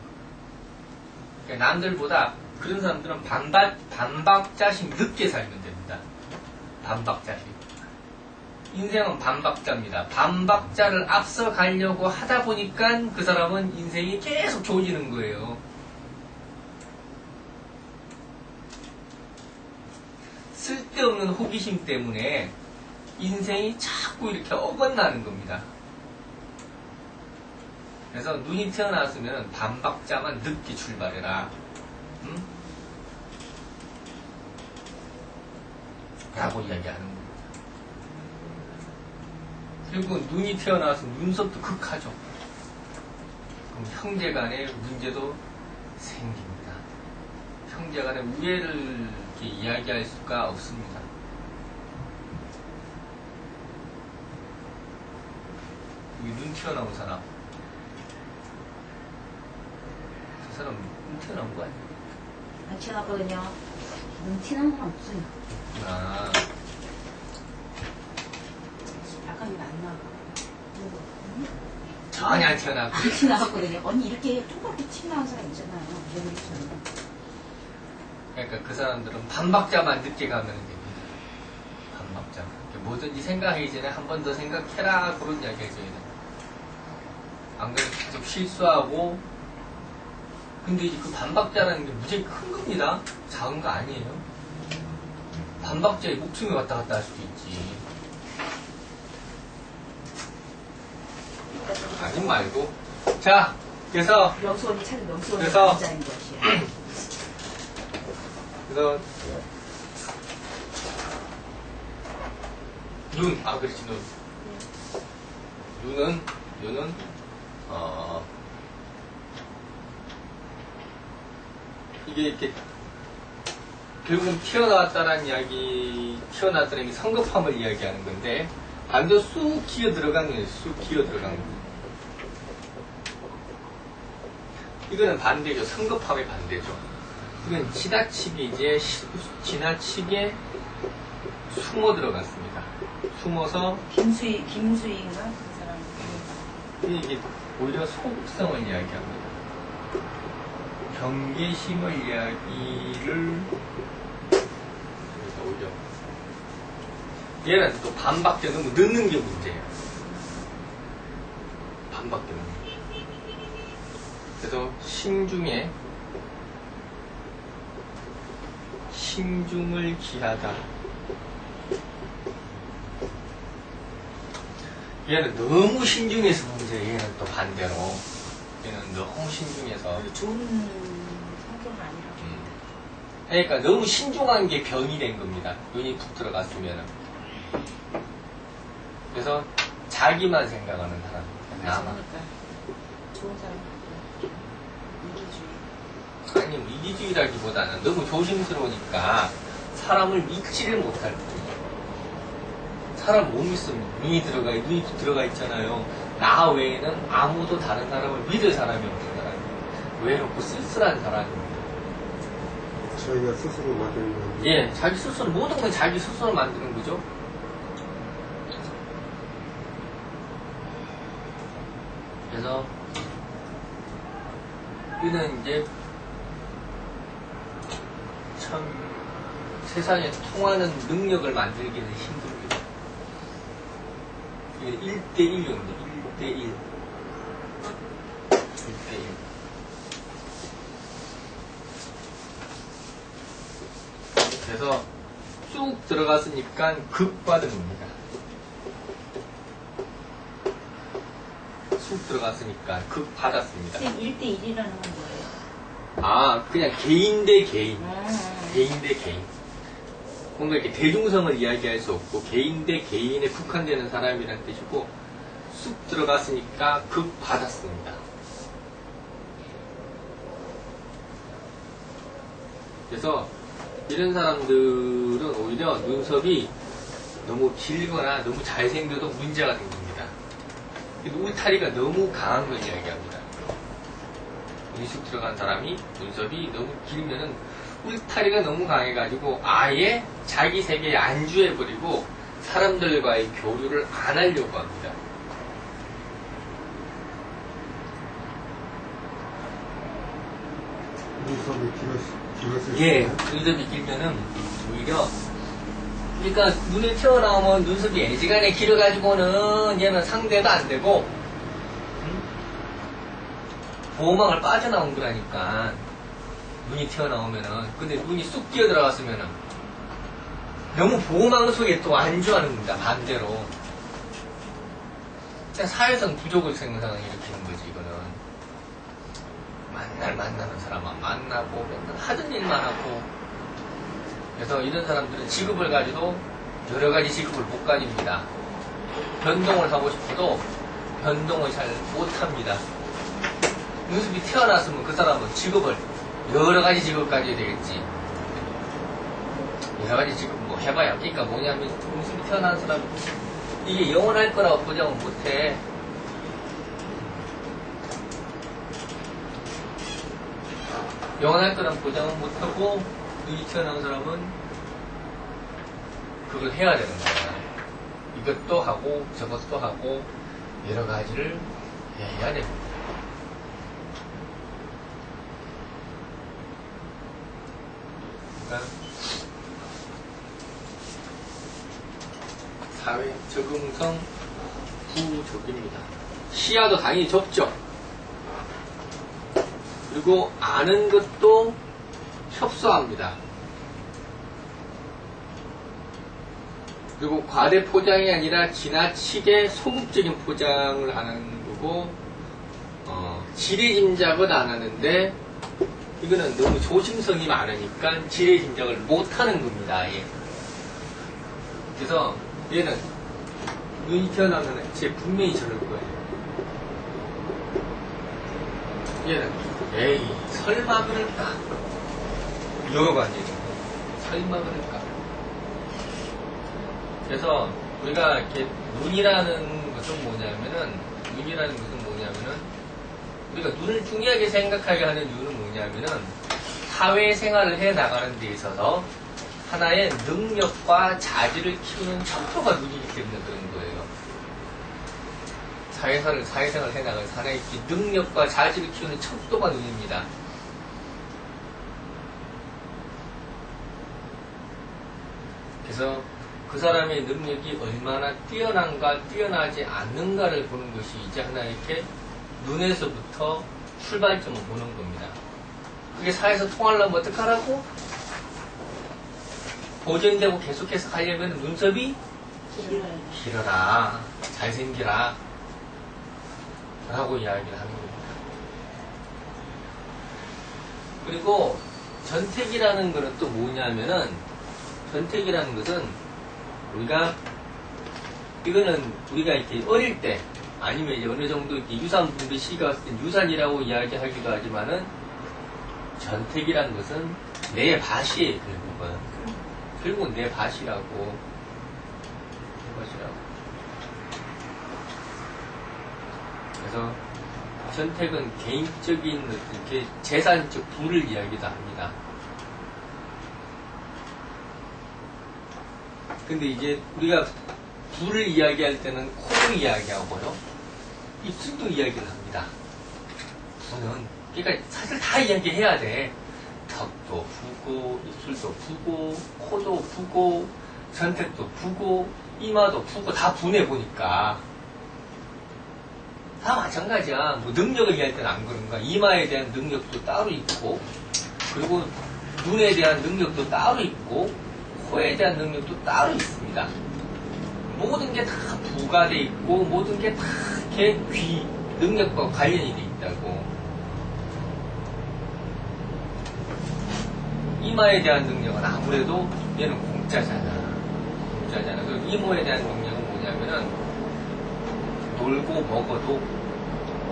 그러니까 남들보다 그런 사람들은 반박자씩 늦게 살면 됩니다. 반박자씩. 인생은 반박자입니다. 반박자를 앞서 가려고 하다 보니까 그 사람은 인생이 계속 좋아지는 거예요. 쓸데없는 호기심 때문에 인생이 자꾸 이렇게 어긋나는 겁니다. 그래서 눈이 튀어나왔으면 반박자만 늦게 출발해라. 응? 라고 이야기하는 겁니다. 그리고 눈이 튀어나와서 눈썹도 극하죠. 그럼 형제간에 문제도 생깁니다. 형제간에 우애를 이렇게 이야기할 수가 없습니다. 여기 눈 튀어나온 사람. 그 사람 눈 튀어나온 거 아니에요? 안 튀어나왔거든요. 눈 튀는 사람 없어요. 아, 약간 이거 안 나와. 전혀 안 튀어나왔고. 안 튀어나왔거든요. 언니 이렇게 조그맣게 튀어나온 사람 있잖아요. 여기처럼. 그러니까 그 사람들은 반박자만 늦게 가면 됩니다. 반박자만. 뭐든지 생각하기 전에 한 번 더 생각해라. 그런 이야기 해줘야 돼요. 안 그래도 계속 실수하고. 근데 이제 그 반박자라는 게 무지하게 큰 겁니다. 작은 거 아니에요. 반박자에 목숨이 왔다 갔다 할 수도 있지. 아님 말고. 자, 그래서 명수 언니 차는 명수 언니 그래서- 남자인 것이야. 그래서 눈, 그렇지 눈. 눈은 이게 이렇게 결국은 튀어나왔다는 게 성급함을 이야기하는 건데 반대로 쑥 기어 들어간 거예요. 쑥 기어 들어간 거. 이거는 반대죠. 성급함의 반대죠. 이건 지나치게 숨어 들어갔습니다. 숨어서 김수희인가? 그 사람. 이게 오히려 소극성을 이야기합니다. 경계심을 이야기를 오히려 얘는 또 반박자 너무 늦는 게 문제예요. 반박자 늦는 게. 그래서 신중을 기하다. 얘는 너무 신중해서 문제예요. 얘는 또 반대로. 얘는 너무 신중해서. 좋은 성격은 아니라. 그러니까 너무 신중한 게 병이 된 겁니다. 눈이 푹 들어갔으면. 그래서 자기만 생각하는 사람. 나만. 그러니까 좋은 사람. 이기주의. 아니, 뭐 이기주의라기보다는 너무 조심스러우니까 사람을 믿지를 못할 뿐이에요. 사람 못 믿으면 눈이 들어가 있잖아요. 나 외에는 아무도 다른 사람을 믿을 사람이 없는 사람이에요. 외롭고 쓸쓸한 사람입니다. 저희가 스스로 만드는 건 예, 자기 스스로, 모든 건 자기 스스로 만드는 거죠. 그래서 이는 이제 참 세상에 통하는 능력을 만들기는 힘듭니다. 이게 1대1용입니다. 1대1. 1대1. 그래서 쑥 들어갔으니까 극받은 겁니다. 쑥 들어갔으니까 극받았습니다. 선생님 1대1이라는 건 뭐예요? 아, 그냥 개인 대 개인. 아, 개인 대 개인. 뭔가 이렇게 대중성을 이야기할 수 없고, 개인 대 개인에 국한되는 사람이라는 뜻이고, 쑥 들어갔으니까 극받았습니다. 그래서, 이런 사람들은 오히려 눈썹이 너무 길거나 너무 잘생겨도 문제가 생깁니다. 울타리가 너무 강한 걸 이야기합니다. 눈이 쑥 들어간 사람이 눈썹이 너무 길면은 울타리가 너무 강해가지고 아예 자기 세계에 안주해버리고 사람들과의 교류를 안 하려고 합니다. 눈썹이 길었을 예, 때 눈썹이 길면은 오히려 그러니까 눈에 튀어나오면 눈썹이 애지간히 길어가지고는 얘는 상대도 안 되고 보호막을 빠져나온 거라니까 눈이 튀어나오면은 근데 눈이 쑥 뛰어 들어갔으면은 너무 보호막 속에 또 안주하는 겁니다. 반대로 그냥 사회성 부족을 생성을 일으키는 거지. 이거는 만날 만나는 사람만 만나고 맨날 하던 일만 하고 그래서 이런 사람들은 직업을 가지도 여러 가지 직업을 못 가집니다. 변동을 하고 싶어도 변동을 잘 못합니다. 눈썹이 태어났으면 그 사람은 직업을 여러 가지 직업 가져야 되겠지. 여러 가지 직업 뭐 해봐야. 그러니까 뭐냐면 눈썹이 태어난 사람 이게 영원할 거라고 보장은 못해. 영원할 거라고 보장은 못하고 눈이 튀어나온 사람은 그걸 해야 되는 거야. 이것도 하고 저것도 하고 여러 가지를 해야 됩니다. 그러니까 사회 적응성 부족입니다. 시야도 당연히 좁죠. 그리고 아는 것도 협소합니다. 그리고 과대 포장이 아니라 지나치게 소극적인 포장을 하는 거고 지레짐작은 안 하는데 이거는 너무 조심성이 많으니까 지레짐작을 못하는 겁니다. 아예. 그래서 얘는 눈이 튀어나오면 제 분명히 저럴 거예요. 얘는 에이 설마 그럴까 이러고 앉아있는 거예요. 설마 그럴까. 그래서 우리가 이렇게 눈이라는 것은 뭐냐면은 우리가 눈을 중요하게 생각하게 하는 이유는 뭐냐면은 사회생활을 해 나가는 데 있어서 하나의 능력과 자질을 키우는 척도가 눈이기 때문에 그런 거예요. 사회생활을 해 나가는 하나의 능력과 자질을 키우는 척도가 눈입니다. 그래서 그 사람의 능력이 얼마나 뛰어난가 뛰어나지 않는가를 보는 것이 이제 하나 이렇게 눈에서부터 출발점을 보는 겁니다. 그게 사회에서 통하려면 어떡하라고? 보존되고 계속해서 가려면 눈썹이 길어라, 잘생기라 라고 이야기를 하는 겁니다. 그리고 전택이라는 것은 또 뭐냐면은 전택이라는 것은 이거는 우리가 이렇게 어릴 때 아니면 이제 어느 정도 이렇게 유산 분배 시기가 왔을 때 유산이라고 이야기하기도 하지만은 전택이라는 것은 내 밭이에요. 결국은 내 밭이라고. 그래서 전택은 개인적인 이렇게 재산적 부를 이야기도 합니다. 근데 이제 우리가 부를 이야기할 때는 코를 이야기하고요. 입술도 이야기를 합니다. 부는 그러니까 사실 다 이야기해야 돼. 턱도 부고, 입술도 부고, 코도 부고, 전택도 부고, 이마도 부고, 다 분해 보니까 다 마찬가지야. 뭐 능력을 이야기할 때는 안 그런가. 이마에 대한 능력도 따로 있고, 그리고 눈에 대한 능력도 따로 있고, 코에 대한 능력도 따로 있습니다. 모든 게 다 부가 돼 있고, 모든 게 다 이렇게 귀 능력과 관련이 돼 있다고. 이마에 대한 능력은 아무래도 얘는 공짜잖아. 공짜잖아. 그리고 이모에 대한 능력은 뭐냐면은 놀고 먹어도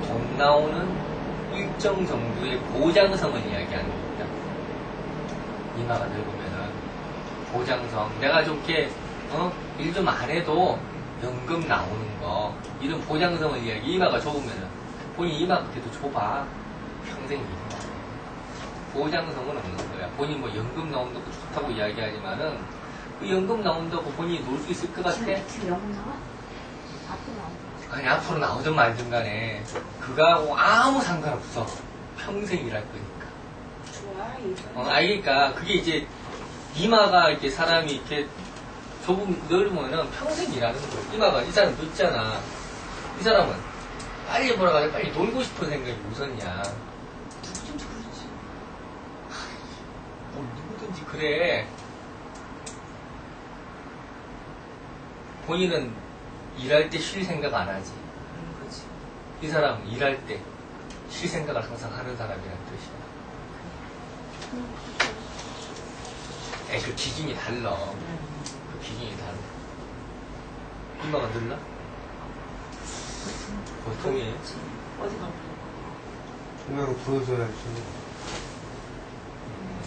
돈 나오는 일정 정도의 보장성을 이야기하는 겁니다. 이마가 늙으면은 보장성. 내가 좀 이렇게 일 좀 안 해도 연금 나오는 거 이런 보장성을 이야기. 이마가 좁으면은 본인 이마가 그래도 좁아 평생 이마. 보장성은 없는 거야. 본인 뭐 연금 나온다고 좋다고 이야기하지만은 그 연금 나온다고 본인이 놀 수 있을 것 같아? 지금 영혼 나와? 앞으로 나와. 아니 앞으로 나오든 말든 간에 그거하고 아무 상관없어. 평생 일할 거니까. 좋아, 이거. 그러니까 그게 이제 이마가 이렇게 사람이 이렇게 좁은 넓으면은 평생 일하는 거야. 이마가 이 사람도 있잖아. 이 사람은 빨리 벌어가지고 빨리 놀고 싶은 생각이 우선이야. 누구든지 그렇지. 뭐 누구든지 그래. 본인은 일할 때 쉴 생각 안 하지. 그렇지. 이 사람은 일할 때 쉴 생각을 항상 하는 사람이란 뜻이야. 그 기준이 달라. 그 기준이 달라. 이마가 늘나? 보통이에요. 어디가? 이마로 보여줘야지.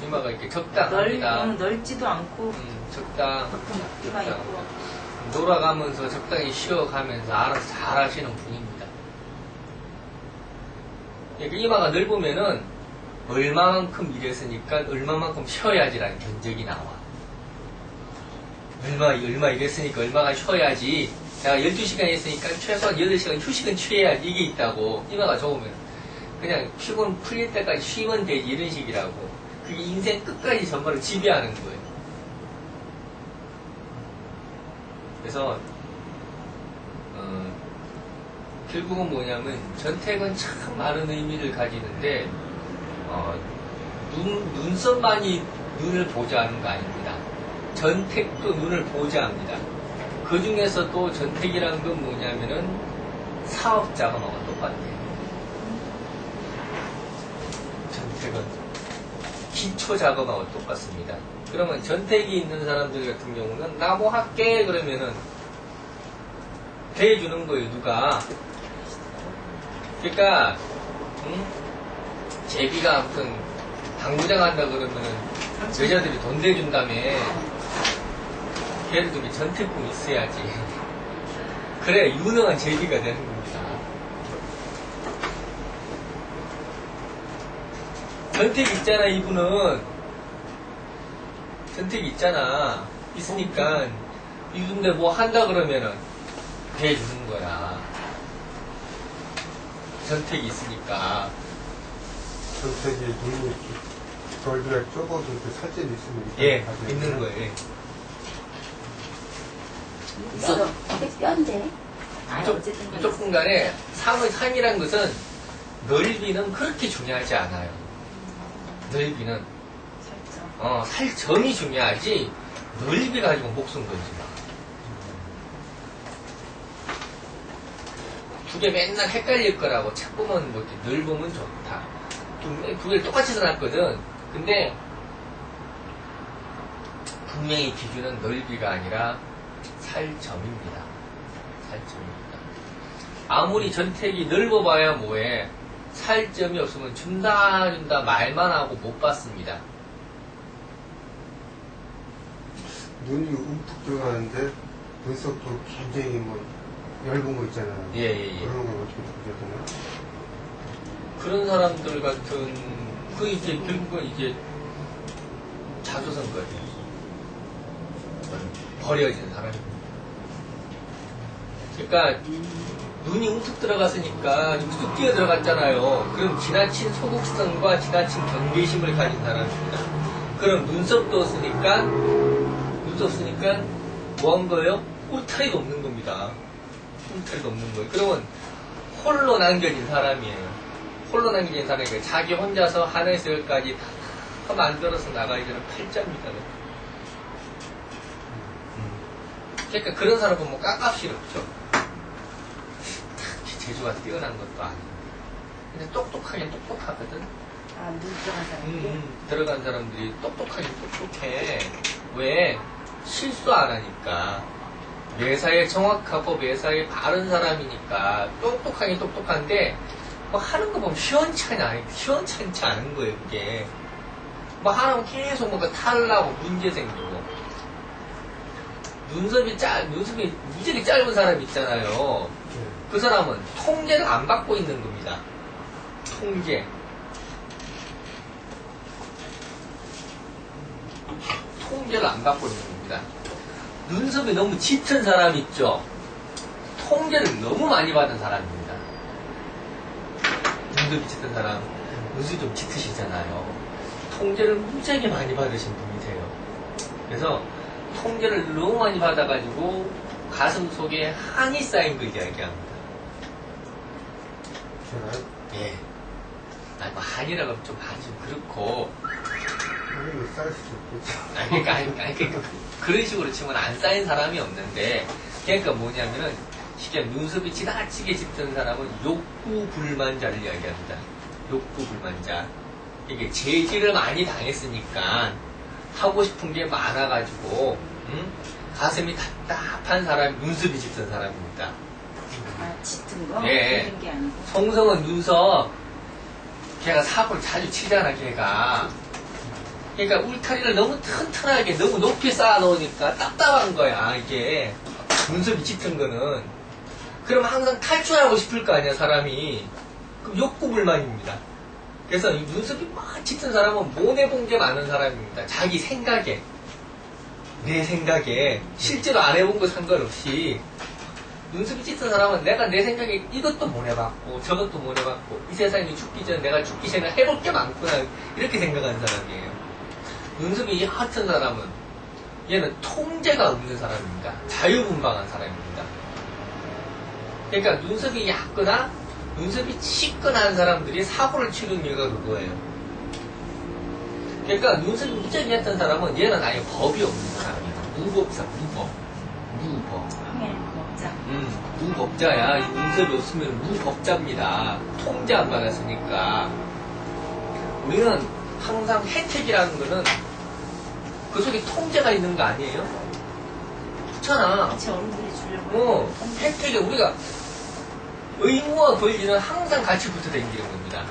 이마가 이렇게 적당합니다. 넓지도 않고. 적당. 보통 이마 있고. 놀아가면서 적당히 쉬어가면서 알아서 잘 하시는 분입니다. 그러니까 이마가 넓으면은 얼마만큼 일했으니까 얼마만큼 쉬어야지라는 견적이 나와. 얼마 일했으니까 얼마가 쉬어야지. 내가 12시간 했으니까 최소한 8시간 휴식은 취해야지. 이게 있다고. 이마가 좋으면. 그냥 피곤 풀릴 때까지 쉬면 되지. 이런 식이라고. 그게 인생 끝까지 전반을 지배하는 거예요. 그래서 결국은 뭐냐면 전택은 참 많은 의미를 가지는데 눈썹만이 눈을 보좌하는 거 아닙니다. 전택도 눈을 보좌합니다. 그 중에서 또 전택이라는 건 뭐냐면은 사업자하고 똑같아요. 전택은 기초 작업하고 똑같습니다. 그러면 전택이 있는 사람들 같은 경우는 나 뭐 할게 그러면은 대해주는 거예요. 누가. 그러니까 제비가 아무튼 당구장 한다 그러면은 여자들이 돈 대준다며. 걔를 좀 전택금 있어야지. 그래야 유능한 제비가 되는 겁니다. 전택 있잖아. 이분은 전택 있잖아. 있으니까 이분데 뭐 한다 그러면은 대해주는 거야. 전택이 있으니까. 전택이 눈이 얼굴에 좁아도 이렇게 살집이 있으면 예, 가지고 있는 거예요. 있어. 근데 뼈인데. 무조건 간에 삶이란 것은 넓이는 그렇게 중요하지 않아요. 넓이는. 살점이 중요하지, 넓이 가지고 목숨 걸지 마. 두 개 맨날 헷갈릴 거라고. 자꾸만 뭐 이렇게 넓으면 좋다. 두 개를 똑같이 써놨거든. 근데 분명히 기준은 넓이가 아니라 살점입니다. 살점입니다. 아무리 전택이 넓어봐야 뭐해. 살점이 없으면 준다 말만 하고 못 받습니다. 눈이 움푹 들어가는데 눈썹도 굉장히 뭐 얇은 거 있잖아요. 예. 그런 걸 어떻게 보셔야 되나? 그런 사람들 같은, 이제 결국은 이제 자조선 거예요. 버려진 사람입니다. 그러니까 눈이 우뚝 들어갔으니까 뚝 뛰어 들어갔잖아요. 그럼 지나친 소극성과 지나친 경계심을 가진 사람입니다. 그럼 눈썹도 없으니까 뭐 한 거예요? 울타리도 없는 겁니다. 울타리도 없는 거예요. 그러면 홀로 남겨진 사람이에요. 홀로 남겨진 사람이니까 자기 혼자서 하나에서 열까지 다 만들어서 나가야 되는 팔자입니다. 그러니까 그런 사람은 뭐 깝깝이 없죠. 재주가 뛰어난 것도 아니고. 근데 똑똑하긴 똑똑하거든. 아, 눈 들어간 사람이. 들어간 사람들이 똑똑하긴 똑똑해. 왜? 실수 안 하니까. 매사에 정확하고 매사에 바른 사람이니까 똑똑하긴 똑똑한데 뭐 하는 거 보면 시원찮지 않은 거예요, 그게. 뭐 하나면 계속 뭔가 탈나고 문제 생기고. 눈썹이 무지하게 짧은 사람 있잖아요. 그 사람은 통제를 안 받고 있는 겁니다. 통제를 안 받고 있는 겁니다. 눈썹이 너무 짙은 사람 있죠? 통제를 너무 많이 받은 사람입니다. 눈썹이 짙은 사람, 눈썹이 좀 짙으시잖아요. 통제를 무지하게 많이 받으신 분이세요. 그래서 통제를 너무 많이 받아가지고 가슴 속에 한이 쌓인 걸 이야기합니다. 제가요? 예. 아니, 뭐, 한이라고 하면 좀 아주 그렇고. 한이 쌓일 수도 있겠죠. 아니, 그러니까, 그런 식으로 치면 안 쌓인 사람이 없는데, 그러니까 뭐냐면은, 쉽게 눈썹이 지나치게 짙은 사람은 욕구 불만자를 이야기합니다. 욕구 불만자. 이게 제지를 많이 당했으니까, 하고 싶은 게 많아가지고, 가슴이 답답한 사람이 눈썹이 짙은 사람입니다. 아, 짙은 거? 예. 짙은 게 아니고. 성성은 눈썹, 걔가 사고를 자주 치잖아, 걔가. 그러니까 울타리를 너무 튼튼하게, 너무 높이 쌓아놓으니까 답답한 거야, 이게. 눈썹이 짙은 거는. 그럼 항상 탈출하고 싶을 거 아니야, 사람이. 그럼 욕구불만입니다. 그래서 이 눈썹이 막 짙은 사람은 못해본 게 많은 사람입니다. 자기 생각에. 내 생각에. 실제로 안 해본 거 상관없이. 눈썹이 짙은 사람은 내가 내 생각에 이것도 못 해봤고 저것도 못 해봤고 이 세상이 죽기 전에 내가 죽기 전에 해볼 게 많구나 이렇게 생각하는 사람이에요. 눈썹이 얕은 사람은 얘는 통제가 없는 사람입니다. 자유분방한 사람입니다. 그러니까 눈썹이 얕거나 눈썹이 짙거나 한 사람들이 사고를 치는 이유가 그거예요. 그러니까 눈썹이 무지하게 얕은 사람은 얘는 아예 법이 없는 사람이에요. 무법자, 무법. 무법자야. 이 눈썹이 없으면 무법자입니다. 통제 안 받았으니까. 우리는 항상 혜택이라는 거는 그 속에 통제가 있는 거 아니에요? 그렇잖아. 제 어른들이 주려고. 혜택이 우리가 의무와 권리는 항상 같이 붙어 다니는 겁니다.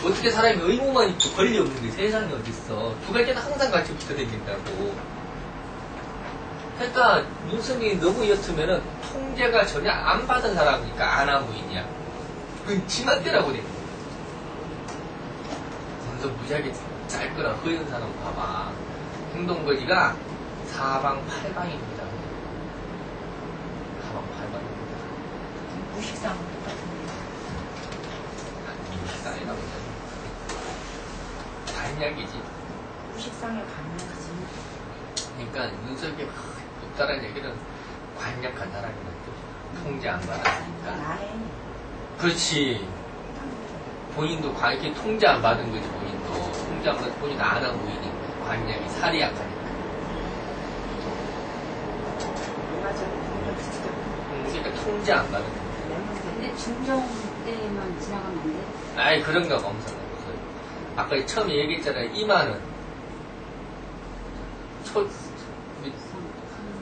어떻게 사람이 의무만 있고 권리 없는 게 세상에 어딨어. 두 가지는 항상 같이 붙어 다닌다고. 그러니까 눈썹이 너무 옅으면은 통제가 전혀 안 받은 사람이니까 아나무인이야. 그건 지맘대라고 돼. 눈썹 무지하게 짧거나 허연 사람 봐봐. 행동거리가 사방팔방입니다. 사방팔방입니다. 무식상 똑같은데. 무식상이라고 해. 관약이지. 무식상에 강력하지. 그러니까 눈썹이 막 높다는 얘기는 관약한 사람이란 뜻이야. 통제 안 받았으니까. 나네. 그렇지. 본인도 이렇게 통제 안 받은 거지, 본인도. 통제 안 받은 본인 안 한 부인이니까. 관약이 살이 약하니까. 맞아. 진짜. 그러니까 통제 안 받은 거지. 근데 중정 때만 지나가면 안 돼? 아이, 그런 거 엄청 없어요. 아까 처음에 얘기했잖아요. 이마는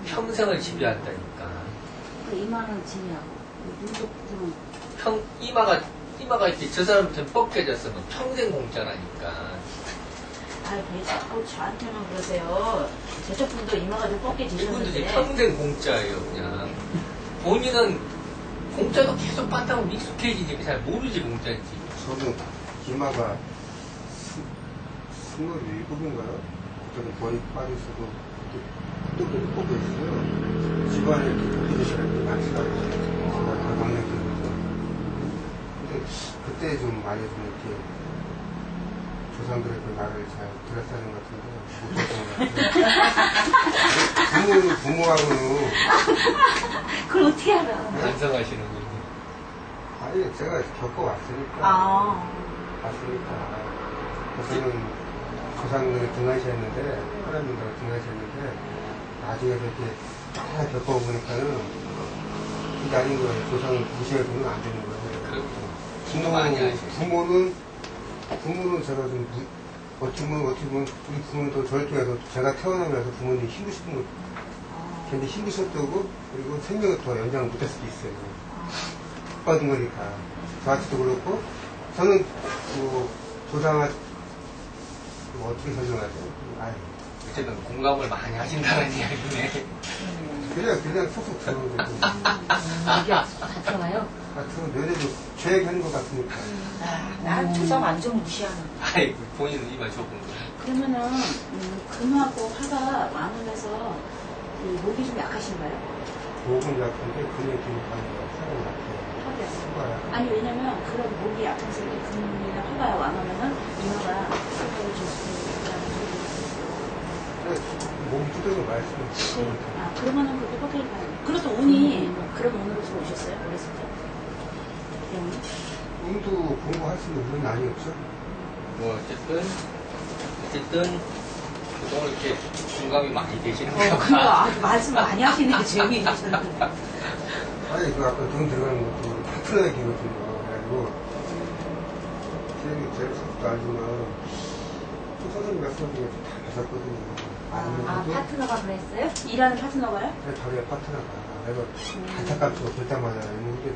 평생을 지배한다니까. 그 이마는 지냐고. 눈썹은 이마가 이렇게 저 사람한테 뻑개졌으면 평생 공짜라니까. 아, 왜 자꾸 저한테만 그러세요. 저쪽 분도 이마가 좀 이분도 이제 뻑개지셨는데. 평생 공짜예요, 그냥. 본인은 공짜도 계속 받다면 익숙해지니까 잘 모르지, 공짜인지. 저도 이마가 27인가요? 그때는 머리 빠져서도 또 뽑고 있어요. 집안에 이렇게 뽑히시는 게 많지가 않아요. 제가 다 막내들인데 그때 좀 많이 좀 이렇게 조상들의 그 나를 잘 들었다는 것 같은데 못했던 것 같아요. 부모하고는 그걸 어떻게 알아? 반성하시는군요. 아니 제가 겪어왔으니까 아. 왔으니까 저는 조상들이 등하시했는데 하나님들 등하시했는데 나중에 이렇게 다 겪어보니까는 그게 아닌 거예요. 조상을 무시해서는 안 되는 거예요. 부모는 제가 좀 어떻게 보면 우리 부모는 저를 통해서 제가 태어나면서 부모님이 힘드신 거 근데 힘드셨다고 그리고 생명을 더 연장을 못할 수도 있어요. 받은 거니까 저한테도 그렇고 저는 뭐 조상을 어떻게 설명하죠? 아유. 어쨌든 공감을 많이 하신다는 이야기네. 그냥 쏙쏙 들어오는 거죠. 이게 다 들어가요? 같은 면에도 제 얘기하는 것 같으니까. 난 조상 완전 무시하는. 아이, 본인은 이만 좁은 거. 그러면은 금하고 화가 왕원에서 그 목이 좀 약하신가요? 목은 약한데 근육이 좀 사람이 약해요. 화가. 아니 왜냐면 그런 목이 약해서 금이나 화가 왕하면은 이마가 살짝을 좀 몸이 뜯어서 말씀을 아 그러면은 그렇게 호텔 가요. 그래도 운이 그런 운으로 들어오셨어요? 어렸을 때? 운도 공부할 수 있는 운은 아니었죠. 뭐, 어쨌든, 그동안 이렇게 공감이 많이 되시는 거예요. 그거 아주 말씀 많이 하시네, 재미. 아니 그 아까 돈 들어가는 것도 파트너 얘기거든요. 그래가지고 제일 속도 알지만 또 선생님 말씀 중에 다 맞았거든요. 아, 파트너가 그랬어요? 일하는 파트너가요? 자기가 파트너가 내가 안타깝죠. 결단만 하는데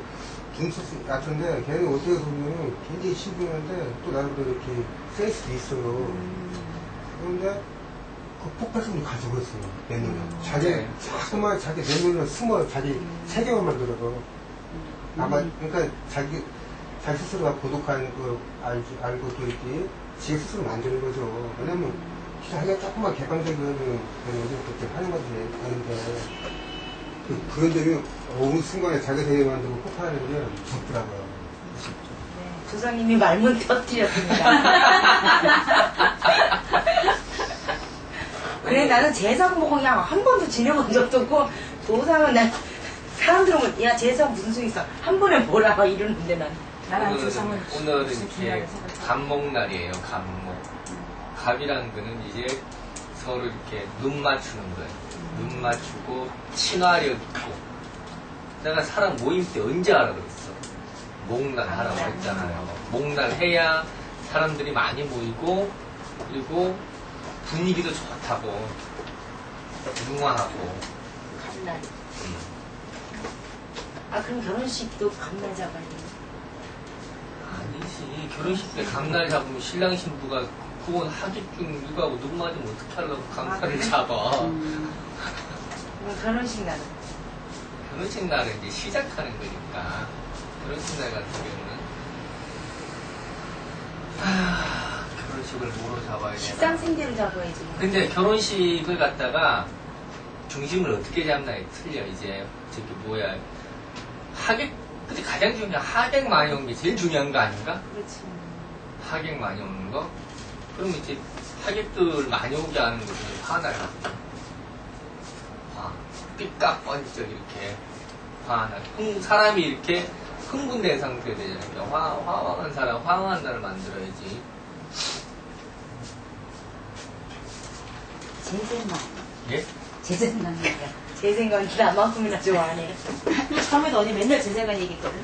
중수수 같은데 걔는 어떻게 보면 굉장히 신중한데 또 나름대로 이렇게 센스도 있어요. 그런데 그 폭발성을 가지고 있어요. 내면에 자기 자꾸만 자기 내면을 숨어 자기 세계만 만들어서 아마 그러니까 자기 스스로가 고독한 거 알고 또 이렇게 지 스스로 만드는 거죠. 왜냐면 자기가 조금만 개방적이면 요즘 그렇게 하는 거지 하는데 그런 점이 어느 순간에 자기 세계 만들고 폭발하는 게 무섭더라고요. 네, 조상님이 말문 터뜨렸습니다. 그래 나는 재상 보고 그냥 한 번도 지내본 적도 없고 조상은 난 사람들은 뭐, 야 재상 무슨 소리 있어 한 번에 뭐라 막 이러는데 난 나랑 조상은 오늘은 무슨 이렇게 중요하게 생각해. 갑목날이에요. 갑목. 갑이라는 거는 이제 서로 이렇게 눈 맞추는 거예요. 눈 맞추고 친화력 있고. 내가 사람 모임 때 언제 하라 그랬어? 목날 하라고 했잖아요. 목날 해야 사람들이 많이 모이고 그리고 분위기도 좋다고 융화하고. 간날. 아 그럼 결혼식도 간날 잡아야 돼. 아니지. 결혼식 때 감날 잡으면 신랑 신부가 그건 하객 중 누가 눈 맞으면 어떻게 하려고 감사를 잡아. 그럼 결혼식 날은? 결혼식 날은 이제 시작하는 거니까. 결혼식 날 같은 경우는 결혼식을 뭐로 잡아야 되나. 식상생계로 잡아야지. 근데 결혼식을 갖다가 중심을 어떻게 잡나에 틀려. 이제 저기 뭐야 하객 근데 가장 중요한 하객 많이 오는 게 제일 중요한 거 아닌가? 그렇지. 하객 많이 오는 거? 그러면 이제 하객들 많이 오게 하는 것은 화나요. 화. 삐까 번쩍 이렇게 화나. 사람이 이렇게 흥분된 상태가 되잖아요. 그러니까 화왕한 사람, 화왕한 날을 만들어야지. 제생만. 예? 제생만이야. 제 생각은 나만큼이나 좋아하네. 처음에도 언니 맨날 제생만 얘기했거든.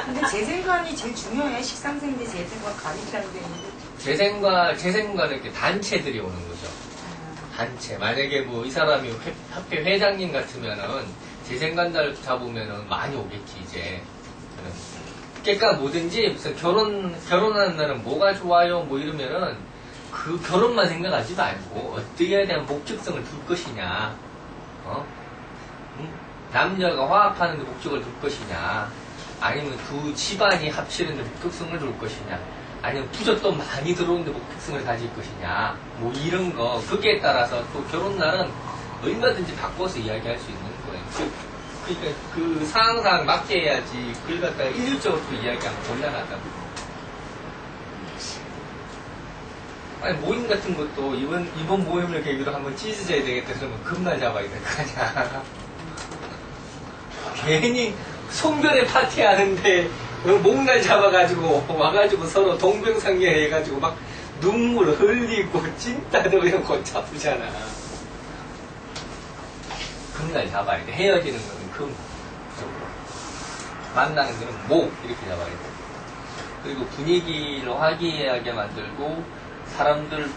근데 제 생각이 제일 중요해. 식상생계 제 생각 가리라는 게 있는데. 재생과는 이렇게 단체들이 오는 거죠. 단체. 만약에 뭐 이 사람이 협회 회장님 같으면은 재생관달을 잡으면은 많이 오겠지, 이제. 그러니까 뭐든지 무슨 결혼하는 날은 뭐가 좋아요, 뭐 이러면은 그 결혼만 생각하지 말고 어떻게 대한 목적성을 둘 것이냐, 남녀가 화합하는데 목적을 둘 것이냐, 아니면 두 집안이 합치는데 목적성을 둘 것이냐, 아니면 부적도 많이 들어오는데 목적성을 가질 것이냐, 뭐 이런 거, 거기에 따라서 또 결혼날은 얼마든지 바꿔서 이야기할 수 있는 거예요. 즉, 그러니까 그 상황상 맞게 해야지 그걸 갖다가 일률적으로 또 이야기하면 곤란하다고. 아니 모임 같은 것도 이번 모임을 계기로 한번 찢어져야 되겠다 그러면 금날 잡아야 될 거 아니야. 괜히 송별회 파티 하는데 목날 잡아가지고 와가지고 서로 동병상련 해가지고 막 눈물 흘리고 찐따도 그냥 골치 아프잖아. 금날 잡아야 돼. 헤어지는 거는 금. 만나는 거는 목 이렇게 잡아야 돼. 그리고 분위기를 화기애애하게 만들고 사람들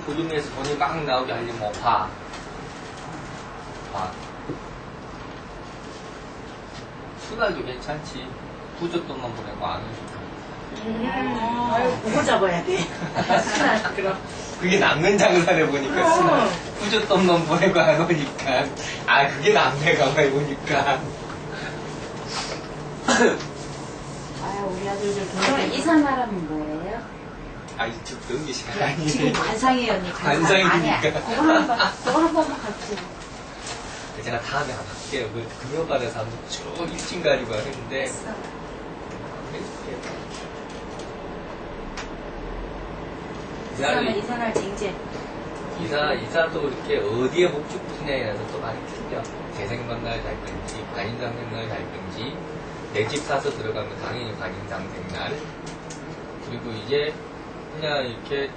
보듬에서 돈이 막 나오게 하려면 뭐 화. 수달도 괜찮지. 부적돈만 보내고 안 오니까. 아유, 그거 잡아야 돼. 순할, 그럼. 그게 남는 장사를 보니까 수달. 부적돈만 보내고 안 오니까. 아, 그게 남네 가만히 보니까. 아유, 우리 아들들 그럼 이산 사람은 뭐예요? 아, 이쪽 넘기시면 아니에요. 지금 관상이에요, 언니. 관상이니까. 아니야. 그거 한 번만 같이. 제가 다음에 한번 할게요. 그 금요반에서 한번 쭉 일진 가지고 했는데. 이사는 이사날 쟁제. 이사도 이렇게 어디에 목축 붙느냐에 따라서 또 많이 틀려. 재생관날 갈 건지, 관인상생날 갈 건지, 내 집 사서 들어가면 당연히 관인상생날. 그리고 이제 그냥 이렇게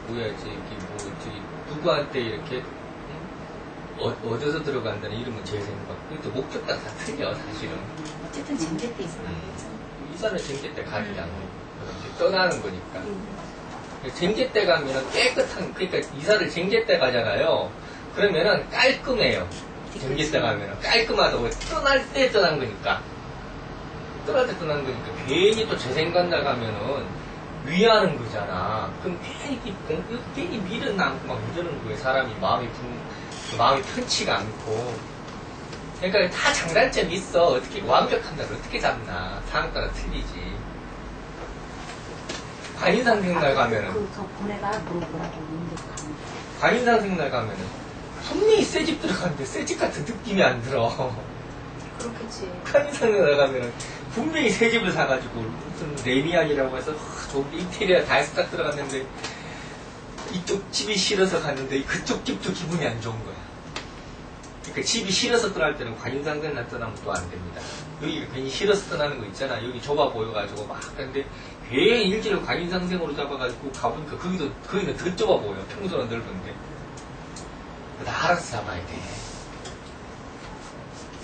뭐야지, 이렇게 뭐 저기 누구한테 이렇게 어디서 들어간다는 이름은 재생관. 그것도 목적과 다 틀려 사실은. 어쨌든 쟁제 때 있어. 이사는 쟁제 때 가지 않고 떠나는 거니까. 쟁제 때 가면은 깨끗한, 그러니까 이사를 쟁제 때 가잖아요. 그러면은 깔끔해요. 쟁제 때 가면은 깔끔하다고. 떠날 때 떠난 거니까. 떠날 때 떠난 거니까. 괜히 또 재생관 나가면은 위하는 거잖아. 그럼 괜히 밀은 않고 막 이러는 거예요. 사람이 마음이 편치가 않고. 그러니까 다 장단점이 있어. 어떻게 완벽한 날 어떻게 잡나. 사람 따라 틀리지. 관인상생날 가면은 그거 보내가 뭐라고 인도하는 관인상생날 가면은 분명히 새 집 들어가는데 새 집 같은 느낌이 안 들어. 그렇겠지. 관인상생날 가면은 분명히 새 집을 사가지고 무슨 레미안이라고 해서 좋은 인테리어 다 해서 딱 들어갔는데 이쪽 집이 싫어서 갔는데 그쪽 집도 기분이 안 좋은 거야. 그러니까 집이 싫어서 떠날 때는 관인상생날 떠나면 또 안 됩니다. 여기 괜히 싫어서 떠나는 거 있잖아. 여기 좁아 보여가지고 막 근데 괜히 일지를 관인상생으로 잡아가지고 가보니까 거기는 더 좁아 보여. 평소는 넓은데. 다 알아서 잡아야 돼.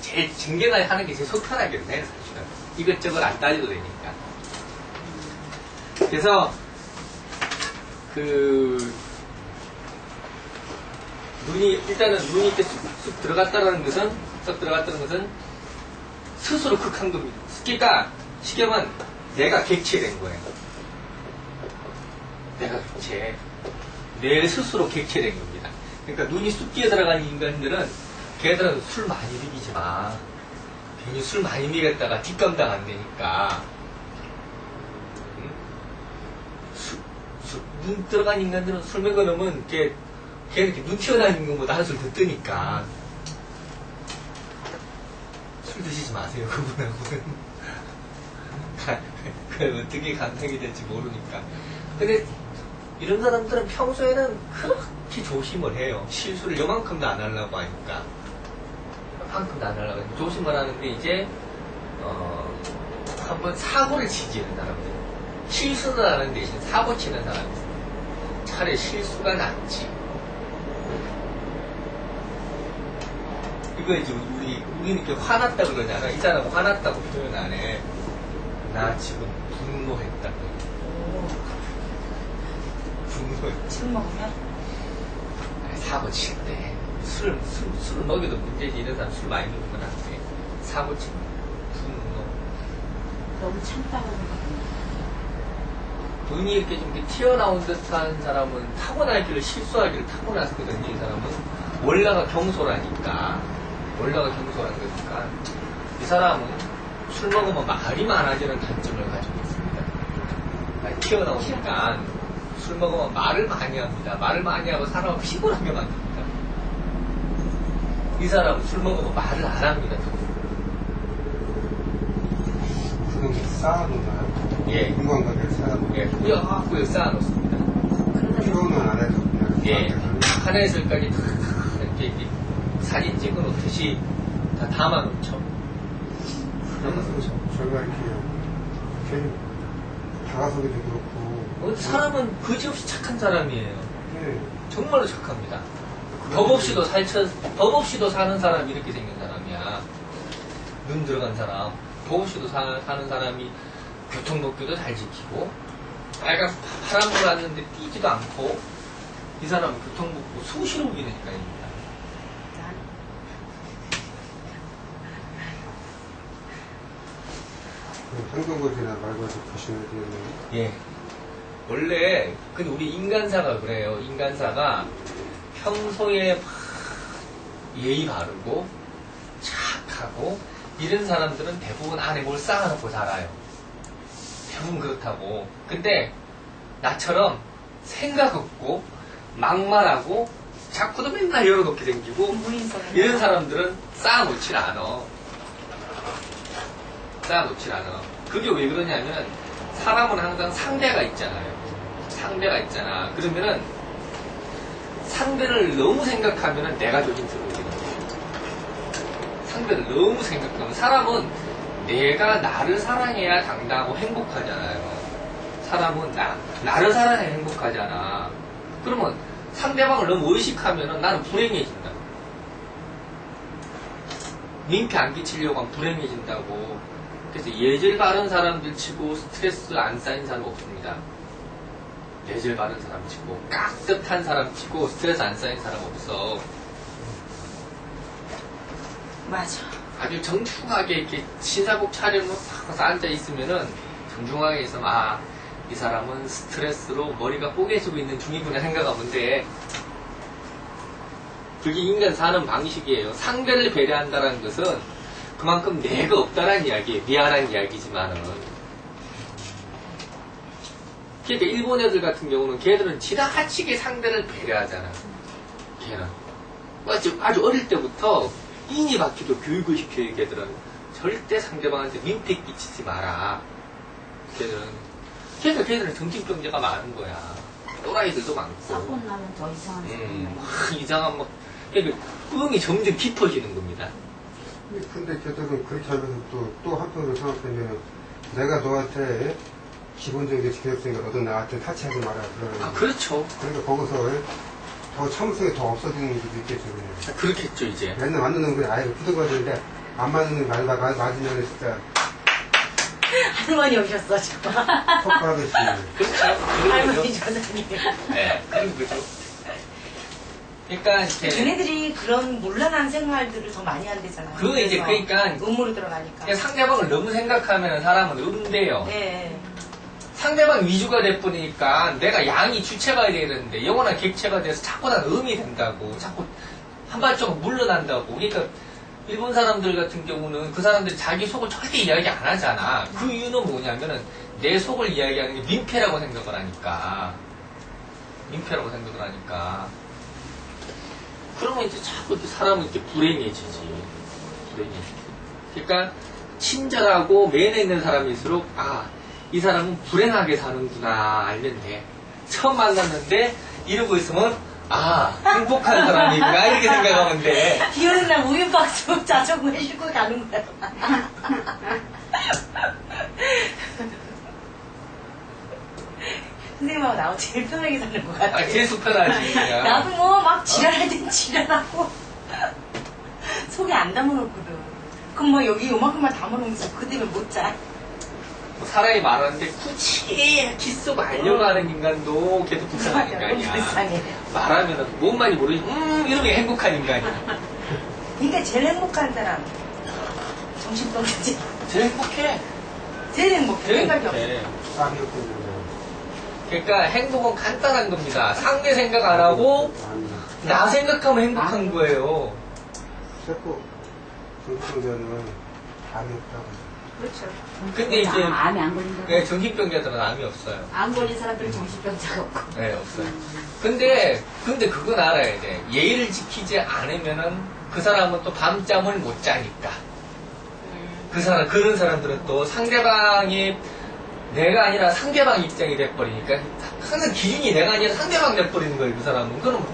제일 징계날 하는 게 제일 속편하게 돼, 사실은. 이것저것 안 따져도 되니까. 그래서 일단은 눈이 이렇게 쑥 들어갔다는 것은 스스로 극한 겁니다. 그러니까 쉽게 말하면 내가 객체된 거예요. 내가 객체. 내 스스로 객체된 겁니다. 그러니까 눈이 쑥기에 들어간 인간들은 걔들은 술 많이 먹이지 마. 괜히 술 많이 먹였다가 뒷감당 안 되니까. 눈 들어간 인간들은 술 먹어놓으면 걔는 이렇게 눈 튀어나오는 것보다 한술 더 뜨니까. 술 드시지 마세요, 그분하고는. 그럼 어떻게 감당이 될지 모르니까. 근데 이런 사람들은 평소에는 그렇게 조심을 해요. 실수를 요만큼도 안 하려고 하니까. 요만큼도 안 하려고 하니까 조심을 하는데 이제 한번 사고를 치지 이런 사람들. 실수는 하는 대신 사고 치는 사람들. 차라리 실수가 낫지. 이거 이제 우리는 이렇게 화났다 그러잖아. 이 사람 화났다고 표현 안 해. 나 지금 분노했다고. 분노했다. 술 먹으면? 사고 칠 때. 술을 먹여도 문제지. 이런 사람 술 많이 먹으면 안 돼. 사고 칠 때. 분노. 너무 참다가 눈이 이렇게 좀 이렇게 튀어나온 듯한 사람은 타고나기를 실수하기를 타고났거든요. 이 사람은 원래가 경솔하니까 이 사람은 술 먹으면 말이 많아지는 단점을 가지고 있습니다. 튀어나오니까 술 먹으면 말을 많이 합니다. 말을 많이 하고 사람을 피곤하게 만듭니다. 이 사람은 술 먹어도 말을 안 합니다. 그런 게 쌓아놓나요? 예. 공간관계를 쌓아놓나요? 예, 꾸역꾸역 쌓아놓습니다. 표현은 안 해도 그냥. 예, 하늘에서까지 이렇게 사진 찍어놓듯이 다 담아놓죠. 저희가 이렇게 괜히 다가서기도 그렇고. 사람은 그지없이 착한 사람이에요. 예. 정말로 착합니다. 법 없이도 사는 사람이 이렇게 생긴 사람이야. 눈 들어간 사람. 법 없이도 사는 사람이 교통법규도 잘 지키고, 빨간 파란 불 왔는데 뛰지도 않고, 이 사람은 교통법규 수시로 우기니까입니다. 행동거지나 말거지 보시면 되겠네요. 예. 원래, 근데 우리 인간사가 그래요. 인간사가 평소에 막 예의 바르고, 착하고, 이런 사람들은 대부분 안에 뭘 쌓아놓고 살아요. 대부분 그렇다고. 근데, 나처럼 생각 없고, 막말하고, 자꾸도 맨날 열어놓게 생기고, 이런 사람들은 쌓아놓질 않아. 쌓아놓질 않아. 그게 왜 그러냐면, 사람은 항상 상대가 있잖아요. 상대가 있잖아. 그러면은, 상대를 너무 생각하면은 내가 더 힘들거든. 상대를 너무 생각하면, 사람은 내가 나를 사랑해야 당당하고 행복하잖아요. 사람은 나를 사랑해야 행복하잖아. 그러면 상대방을 너무 의식하면은 나는 불행해진다. 민폐 안 끼치려고 하면 불행해진다고. 그래서 예절 바른 사람들 치고 스트레스 안 쌓인 사람 없습니다. 예절 바른 사람 치고 깍듯한 사람 치고 스트레스 안 쌓인 사람 없어. 맞아. 아주 정중하게 이렇게 신사복 차림으로 딱 앉아 있으면은 정중하게 있으면 이 사람은 스트레스로 머리가 뽀개지고 있는 중이구나 생각하면 돼. 그게 인간 사는 방식이에요. 상대를 배려한다는 것은 그만큼 내가 없다라는 이야기예요. 미안한 이야기지만은. 그러니까 일본 애들 같은 경우는 걔들은 지나치게 상대를 배려하잖아. 걔는. 아주 어릴 때부터 인이 바퀴도 교육을 시켜요. 걔들은. 절대 상대방한테 민폐 끼치지 마라. 그러니까 걔들은 정신병자가 많은 거야. 또라이들도 많고. 싸고 나면 더 이상한 사람이 이상한 그러니까 꿈이 점점 깊어지는 겁니다. 근데 걔들은 그렇게 하면서 또 한편으로 생각하면 내가 너한테 기본적인 지켜줬으니까 너도 나한테 타치하지 마라. 그렇죠. 그러니까 거기서 더 참을성이 더 없어지는 것도 있겠죠. 그냥. 그렇겠죠, 이제. 맨날 맞는 놈 그냥 아예 굳어가야 되는데 안 맞는 놈 맞으면 진짜 할머니 오셨어, 지금. 턱하듯이. 그렇죠. 할머니 전화님. 네, 그런 거죠. 그러니까 이렇게 걔네들이 그런 몰라난 생활들을 더 많이 한대잖아요. 그거 이제 그러니까 음모로 들어가니까. 상대방을 너무 생각하면 사람은 음대요. 네. 상대방 위주가 돼버리니까 내가 양이 주체가 되는데 영원한 객체가 돼서 자꾸 난 음이 된다고. 자꾸 한 발짝 물러난다고. 그러니까 일본 사람들 같은 경우는 그 사람들이 자기 속을 절대 이야기 안 하잖아. 그 이유는 뭐냐면은 내 속을 이야기하는 게 민폐라고 생각을 하니까. 민폐라고 생각을 하니까. 그러면 이제 자꾸 이렇게 사람은 이렇게 불행해지지. 그러니까 친절하고 매너 있는 사람일수록 이 사람은 불행하게 사는구나 알면 돼. 처음 만났는데 이러고 있으면 행복한 사람이구나 이렇게 생각하면 돼. 비 오는 날 우유박스 자전거 해주고 가는 거야. 선생님하고 나하고 제일 편하게 사는 것 같아. 제일 속편하지. 나도 뭐 막 지랄할 땐 지랄하고 속에 안 담아놓거든. 그럼 뭐 여기 요만큼만 담아놓으면서 그 때문에 못 자. 사람이 많았는데 굳이 키스고 하려고 하는 인간도 걔도 불쌍한 인간이야. 불쌍해. 말하면은 뭔 말인지 모르지 이러면 행복한 인간이야. 그러니까 제일 행복한 사람 정신병자지. 제일 행복해. 제일 행복해. 제일 생각이 없어. 행복해. 쌍욕했는데. 그러니까 행복은 간단한 겁니다. 상대 생각 안 하고 나 생각하면 행복한 거예요. 세포 정신병자는 암이 없다고. 그렇죠. 근데 이제 암이 안 걸린다고? 네, 정신병자들은 암이 없어요. 안 걸린 사람들은 정신병자가 없고. 네, 없어요. 근데 그건 알아야 돼. 예의를 지키지 않으면은 그 사람은 또 밤잠을 못 자니까. 그런 사람들은 또 상대방이 내가 아니라 상대방 입장이 돼버리니까 항상 기준이 내가 아니라 상대방 돼버리는 거예요, 그 사람은. 그럼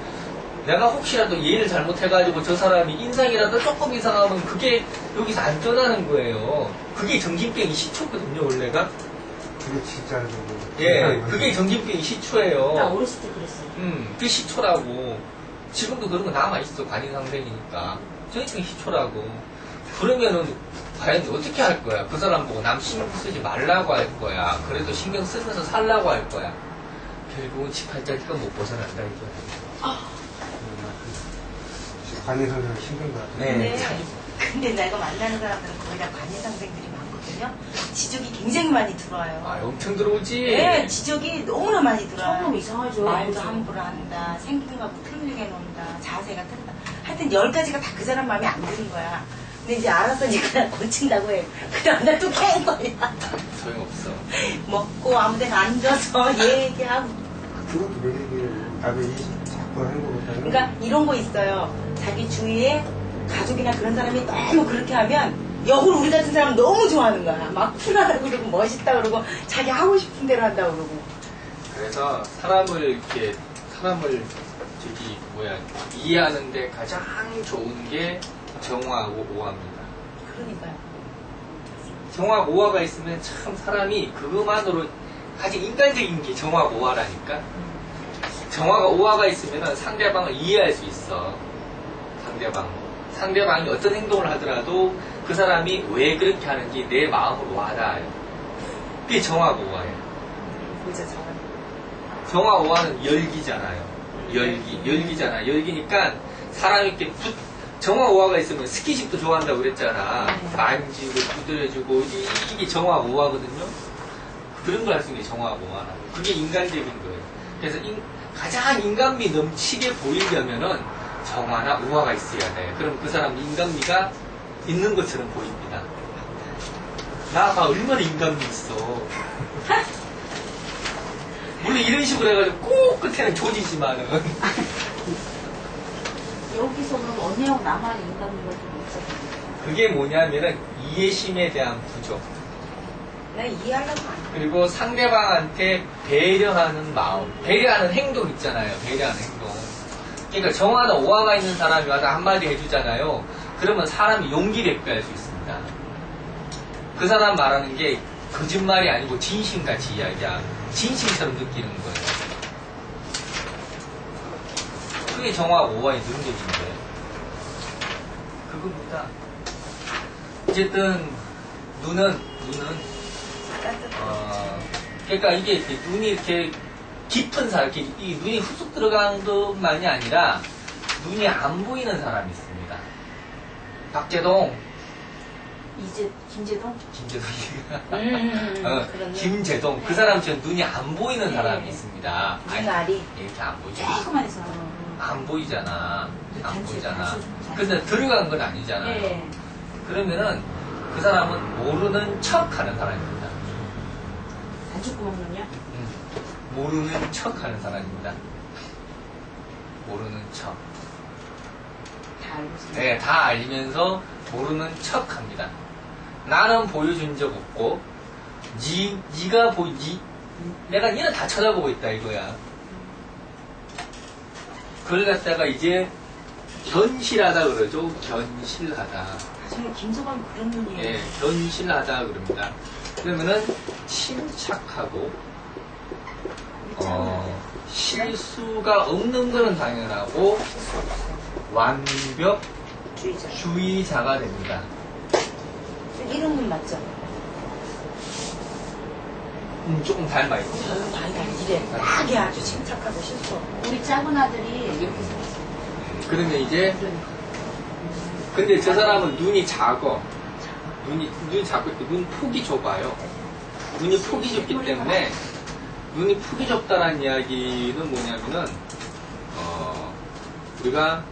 내가 혹시라도 이해를 잘못해가지고 저 사람이 인상이라도 조금 이상하면 그게 여기서 안 떠나는 거예요. 그게 정신병이 시초거든요, 원래가. 그게 진짜 예, 그게 정신병이 시초예요. 나 어렸을 때 그랬어요. 그게 시초라고. 지금도 그런 거 남아있어, 관인상생이니까. 정신병이 시초라고. 그러면은, 과연 어떻게 할 거야? 그 사람 보고 남 신경 쓰지 말라고 할 거야. 그래도 신경 쓰면서 살라고 할 거야. 결국은 18자리가 못 벗어난다, 이거야. 관계상대가 힘든 것 같아요. 네. 근데 내가 만나는 사람들은 거의 다 관예상생들이 많거든요. 지적이 굉장히 많이 들어와요. 아, 엄청 들어오지? 네, 지적이 너무나 많이 들어와요. 처음 이상하죠. 말도 그죠? 함부로 한다, 생긴 거 틀리게 논다, 자세가 틀린다. 하여튼 10가지가 다 그 사람 마음에 안 드는 거야. 근데 이제 알았으니까 고친다고 해. 그럼 나 또 깨는 거야. 소용없어. 먹고 아무 데나 앉아서 얘기하고. 그것도 매력이에요. 나도 이 자꾸 하는 거 보다는. 그러니까 이런 거 있어요. 자기 주위에 가족이나 그런 사람이 너무 그렇게 하면 역으로 우리 같은 사람 너무 좋아하는 거야. 막 쿨하다고 그러고 멋있다 그러고 자기 하고 싶은 대로 한다고 그러고. 그래서 사람을 이해하는데 가장 좋은 게 정화하고 오화입니다. 그러니까요. 정화하고 오화가 있으면 참 사람이 그것만으로 가장 인간적인 게 정화하고 오화라니까. 정화가 오화가 있으면 상대방을 이해할 수 있어. 상대방이 어떤 행동을 하더라도 그 사람이 왜 그렇게 하는지 내 마음으로 와닿아요. 그게 정화하고 오화예요. 진짜 잘. 정화 오화는 열기잖아요. 열기잖아. 열기니까 사람이 이렇게 정화 오화가 있으면 스킨십도 좋아한다고 그랬잖아. 만지고 두드려주고 이게 정화 오화거든요. 그런 걸 할 수 있는 게 정화 오화라고. 그게 인간적인 거예요. 그래서 가장 인간미 넘치게 보이려면은 정화나 오화가 있어야 돼. 그럼 그 사람 인간미가 있는 것처럼 보입니다. 나가 얼마나 인간미 있어. 물론 이런 식으로 해가지고 꼭 끝에는 조지지만은. 여기서 그럼 언니하고 나만 인간미가 좀 있었거든요. 그게 뭐냐면은 이해심에 대한 부족. 난 이해하려고 안 해. 그리고 상대방한테 배려하는 마음. 배려하는 행동 있잖아요. 배려하는 행동. 그러니까 정화나 오화가 있는 사람이 와서 한마디 해주잖아요. 그러면 사람이 용기를 발휘할 수 있습니다. 그 사람 말하는 게 거짓말이 아니고 진심같이 이야기야. 진심처럼 느끼는 거예요. 그게 정화하고 오화의 능력인데. 그겁니다. 어쨌든 눈은 그러니까 이게 이렇게 눈이 이렇게 깊은 사람, 이렇게 이 눈이 후쑥 들어간 것만이 아니라 눈이 안 보이는 사람이 있습니다. 박재동, 김재동? 그러네. 김재동, 그 사람처럼 눈이 안 보이는 사람이 있습니다. 눈알이. 이렇게 안 보이죠. 조금만 해서. 안 보이잖아. 안 단추, 보이잖아. 단추. 근데 들어간 건 아니잖아요. 네. 그러면은 그 사람은 모르는 척 하는 사람입니다. 단축구멍은요? 모르는 척 하는 사람입니다. 모르는 척. 다 알고 있어요. 네, 다 알면서 모르는 척 합니다. 나는 보여준 적 없고, 내가 니는 다 쳐다보고 있다 이거야. 그걸 갖다가 이제 견실하다 그러죠. 견실하다. 정말 김서방 그런 분이에요. 예, 견실하다 그럽니다. 그러면은 침착하고 실수가 없는 것은 당연하고 완벽주의자가 됩니다. 이런 분 맞죠? 조금 닮아있지. 이래. 하게 아주 침착하고 실수. 우리 작은 아들이 이렇게 생겼어요. 그러면 이제 근데 저 사람은 눈이 작어. 눈이 작고 눈 폭이 좁아요. 눈이 폭이 좁기 때문에 눈이 폭이 좁다는 이야기는 뭐냐면은 우리가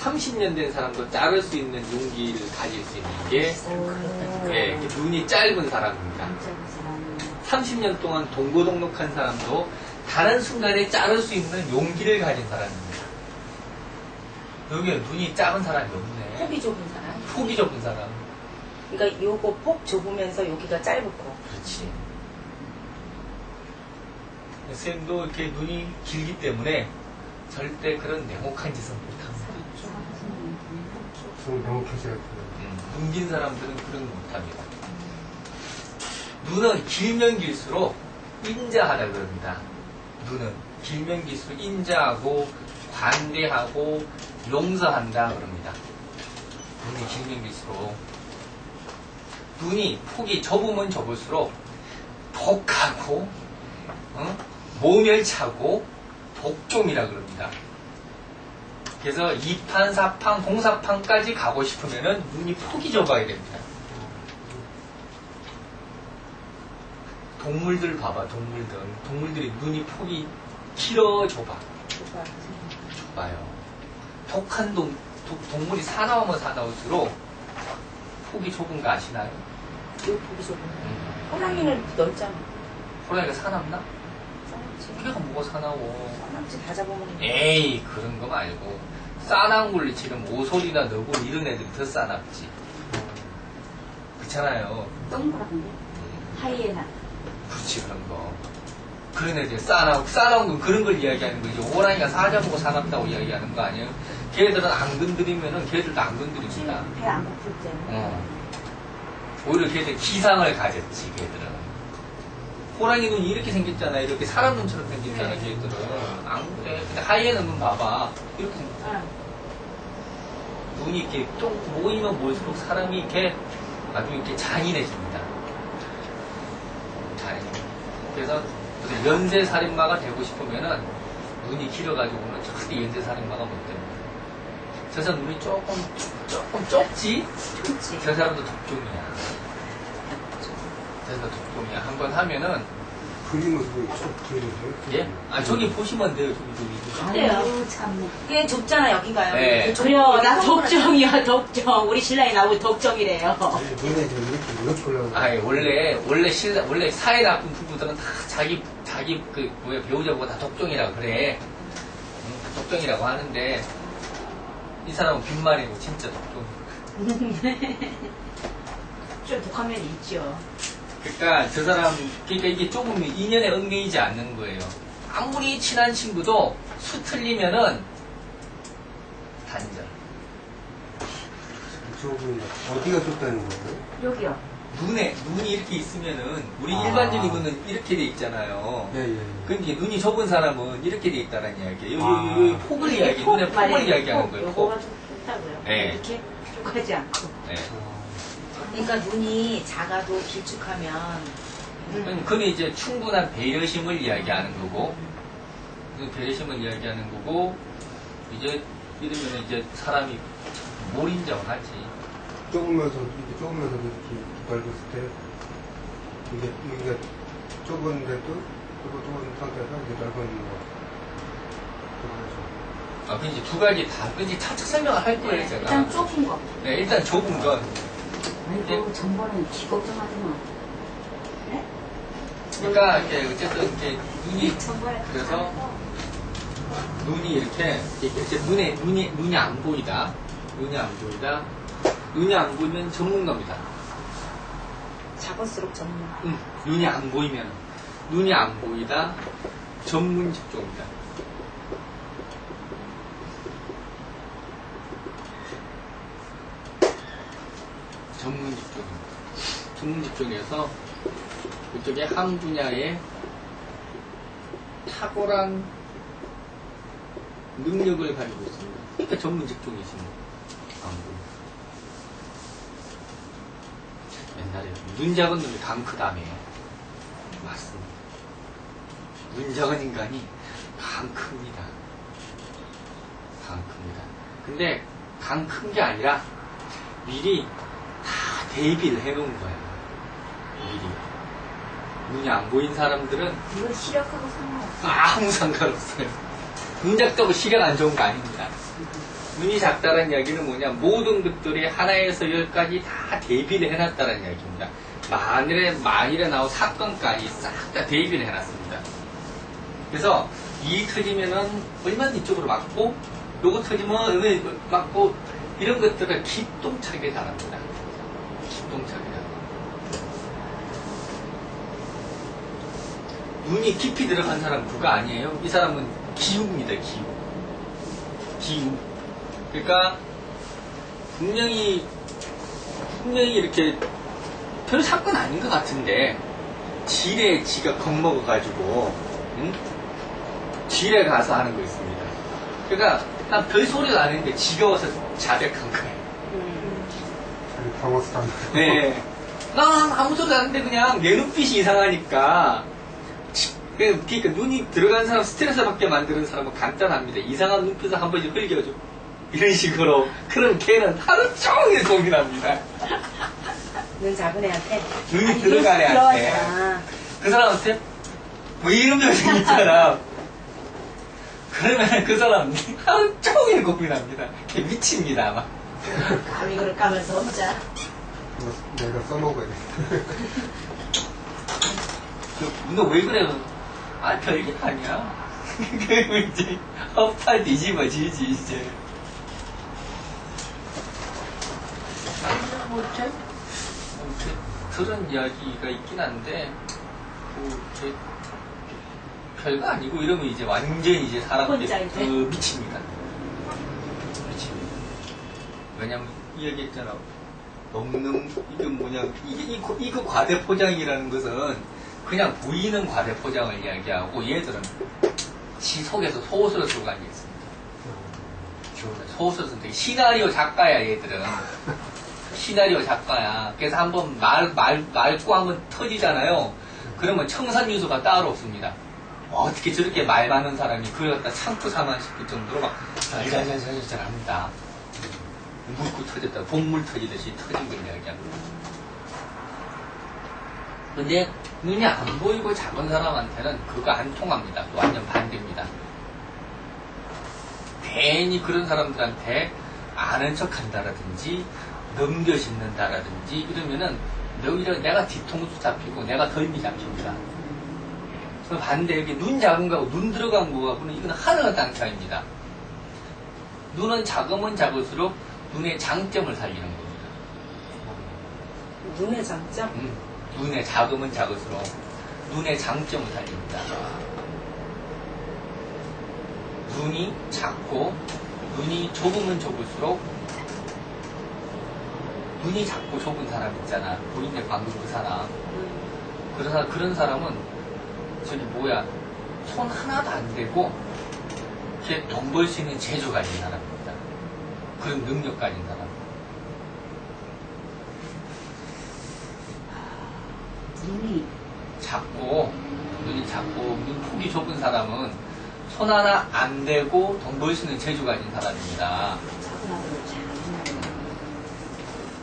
30년 된 사람도 자를 수 있는 용기를 가질 수 있는 게 예, 눈이 짧은 사람입니다. 30년 동안 동고동락한 사람도 다른 순간에 자를 수 있는 용기를 가진 사람입니다. 여기 눈이 작은 사람이 없네. 폭이 좁은 사람. 폭이 좁은 사람. 그러니까 요거 폭 좁으면서 여기가 짧고. 그렇지. 쌤도 이렇게 눈이 길기 때문에 절대 그런 냉혹한 짓은 못합니다. 좀 명쾌해져야 돼. 눈긴 사람들은 그런 거 못합니다. 눈은 길면 길수록 인자하다 그럽니다. 눈은 길면 길수록 인자하고 관대하고 용서한다 그럽니다. 눈이 길면 길수록. 눈이 폭이 좁으면 좁을수록 독하고 모멸차고 독종이라 그럽니다. 그래서 2판, 4판, 공사판까지 가고 싶으면은 눈이 폭이 좁아야 됩니다. 동물들 봐봐, 동물들. 동물들이 눈이 폭이 길어 좁아. 좁아요. 독한 동물이 사나우면 사나울수록 폭이 좁은 거 아시나요? 요 폭이 좁은. 호랑이는 넓잖아. 호랑이가 사납나? 싸납지. 걔가 뭐가 사나워. 싸납지 다 잡아먹는 거. 에이, 그런 거 말고. 싸나운 물리치는 모솔이나 너구리 이런 애들이 더 싸납지. 그렇잖아요. 동그랗은데? 하이에나. 그렇지, 그런 거. 그런 애들 싸나운 건 그런 걸 이야기하는 거지. 호랑이가 사자보고 사납다고 이야기하는 거 아니에요? 걔들은 안 건드리면은 걔들도 안 건드립니다. 배안 고플 때. 오히려 걔들 기상을 가졌지, 걔들은. 호랑이 눈이 이렇게 생겼잖아. 이렇게 사람 눈처럼 생겼잖아, 걔들은. 안 그래. 근데 하이에나 눈 봐봐. 이렇게 생겼어. 눈이 이렇게 똥 모이면 모일수록 사람이 이렇게 아주 이렇게 잔인해집니다. 잔인해. 그래서 연쇄살인마가 되고 싶으면은 눈이 길어가지고는 절대 연쇄살인마가 못 됩니다. 저 사람 눈이 조금 좁지? 그렇지. 저 사람도 독종이야. 저 사람도 독종이야. 한번 하면은 그림을 쭉 그리는데요? 예? 아 저기 보시면 돼요. 저기. 그래요. 참. 그게 좁잖아, 여기가요. 네. 그래요, 나 덕정이야, 덕정. 우리 신랑이 나보고 덕정이래요. 눈에 좀 이렇게 올라오고. 아니 원래 사회 나쁜 부부들은 다 자기 그 배우자 보고 다 독종이라고 그래. 독종이라고 하는데 이 사람은 빈말이고 진짜 독종. 좀 독한 면이 있죠. 그러니까 저 사람 그러니까 이게 조금 인연에 얽매이지 않는 거예요. 아무리 친한 친구도 수 틀리면은 단절. 저분 어디가 좁다는 거예요? 여기요. 눈이 이렇게 있으면은 우리 아. 일반적인 눈은 이렇게 돼 있잖아요. 예. 근데 눈이 좁은 사람은 이렇게 돼 있다는 이야기예요. 아. 요 폭을 이야기, 눈의 폭을 이야기하는 거예요. 요거가 폭. 좀 좋다고요. 네. 이렇게 쭉 하지 않고. 네. 그러니까 눈이 작아도 길쭉하면 그건 이제 충분한 배려심을 이야기하는 거고, 그 배려심을 이야기하는 거고, 이제 이러면 이제 사람이 뭘 인정하지? 좁으면서 이렇게 넓었을 때 이게 좁은데도 좁은 상태에서 이제 넓은 거. 아, 그 이제 두 가지 다, 그 이제 차차 설명을 할 거예요, 제가. 일단 좁은 거. 네, 일단 좁은 건. 아이고, 정보는 기 걱정하지마. 네? 그러니까, 이렇게, 어쨌든, 이렇게, 눈이, 정보를 그래서, 눈이 이렇게 눈이 안 보이다. 눈이 안 보이다. 눈이 안 보이면 전문가입니다. 작을수록 전문. 눈이 안 보이면, 눈이 안 보이다. 전문 직종입니다. 전문 직종입니다. 전문 직종에서 그쪽에 한 분야에 탁월한 능력을 가지고 있습니다. 그러니까 전문 직종이십니다. 옛날에 눈 작은 놈이 강 크다며. 맞습니다. 눈 작은 인간이 강 큽니다. 강 큽니다. 근데 강 큰 게 아니라 미리 다 대비를 해놓은 거예요. 미리. 눈이 안 보인 사람들은 이건 시력하고 상관없어. 아무 상관없어요. 눈 작다고 시력 안 좋은 거 아닙니다. 눈이 작다는 이야기는 뭐냐, 모든 것들이 하나에서 열까지 다 대비를 해놨다는 이야기입니다. 만일에 나온 사건까지 싹 다 대비를 해놨습니다. 그래서 일이 터지면은 얼마나 이쪽으로 맞고 요거 터지면 눈에 맞고 이런 것들을 기똥차게 잘합니다. 기똥차게. 눈이 깊이 들어간 사람 그거 아니에요. 이 사람은 기우입니다. 기우. 그러니까 분명히 이렇게 별 사건 아닌 것 같은데 지레 지가 겁먹어가지고 응? 지레 가서 하는 거 있습니다. 그러니까 난 별 소리가 안 했는데 지겨워서 자백한 거예요. 경호스탄. 네. 난 아무 소리도 안 했는데 그냥 내 눈빛이 이상하니까 그러니까 눈이 들어간 사람 스트레스 받게 만드는 사람은 간단합니다. 이상한 눈빛을 한 번씩 흘겨줘. 이런 식으로. 그럼 걔는 하루 종일 고민합니다. 눈 작은 애한테. 눈이 들어간 애한테. 그 사람한테 뭐 이런 표정 있잖아. 그러면 그 사람 하루 종일 고민합니다. 걔 미칩니다 아마. 가위를 까면서 혼자. 내가 써먹어야 돼. 너 왜 그래? 아, 별게 아니야. 그리고 이제, 헛팔 뒤집어지지, 이제. 뭐, 이렇게 그런 이야기가 있긴 한데, 뭐, 이렇게, 별거 아니고 이러면 이제 완전히 이제 사람들이 혼자 이제? 미칩니다. 미칩니다. 왜냐면, 이 얘기 했잖아. 이게 뭐냐, 이거 과대포장이라는 것은 그냥 보이는 과대포장을 이야기하고 얘들은 지 속에서 소설을 쓰고 가는 게 있습니다. 소설을 쓰는 시나리오 작가야 얘들은. 시나리오 작가야. 그래서 한번 말고 한번 터지잖아요. 그러면 청산유수가 따로 없습니다. 어떻게 저렇게 말 많은 사람이 그걸 갖다 상투사만 시킬 정도로 막 잘잘잘잘 합니다. 물고 터졌다. 본물 터지듯이 터진 걸 이야기합니다. 근데 눈이 안 보이고 작은 사람한테는 그거 안 통합니다. 또 완전 반대입니다. 괜히 그런 사람들한테 아는 척 한다라든지 넘겨 짚는다라든지 이러면은 오히려 내가 뒤통수 잡히고 내가 덜미 잡힙니다. 그 반대 이렇게 눈 작은 거하고 눈 들어간 거하고는 이건 하나가 다른 차이입니다. 눈은 작으면 작을수록 눈의 장점을 살리는 겁니다. 눈의 장점? 눈에 작으면 작을수록 눈의 장점을 살립니다. 눈이 작고 눈이 좁으면 좁을수록 눈이 작고 좁은 사람 있잖아. 보이네 방금 그 사람. 그런 사람은 저기 뭐야 손 하나도 안 대고 이렇게 돈 벌 수 있는 재주 가진 사람입니다. 그런 능력 가진 사람. 눈이 눈이 작고 눈 폭이 좁은 사람은 손 하나 안 대고 돈 벌 수 있는 재주 가진 사람입니다.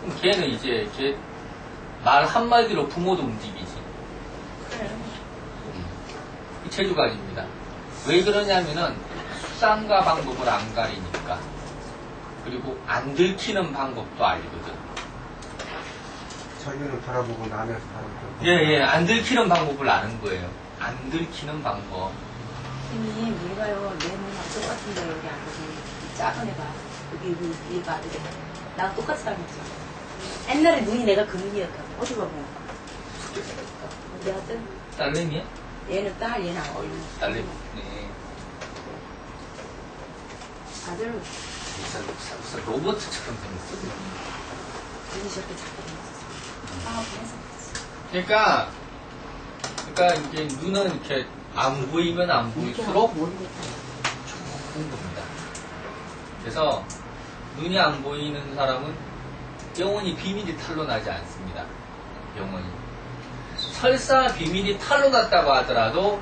그럼 걔는 이제 걔 말 한마디로 부모도 움직이지. 그래. 이 재주 가집니다. 왜 그러냐면은 수단과 방법을 안 가리니까. 그리고 안 들키는 방법도 알거든. 자기는 바라보고 남에서 바라보고. 예, 안 들키는 방법을 아는 거예요. 안 들키는 방법. 선생님, 얘가요, 내 눈하고 똑같은데 여기 앉아서 작은 애가 여기 얘가 아들이 나랑 똑같이 닮았죠. 옛날에 눈이 내가 그 눈이었거든. 어디 봐봐. 우리 아들, 딸내미야? 얘는 딸, 얘는 아들. 딸내미. 네. 아들 무슨 로봇처럼 생겼어. 눈이 저렇게 작게 생겼어. 아, 그래서. 그러니까 이게 눈은 이렇게 안 보이면 안 보일수록 모르겠다. 좋은 겁니다. 그래서 눈이 안 보이는 사람은 영원히 비밀이 탄로나지 않습니다. 영원히. 설사 비밀이 탄로났다고 하더라도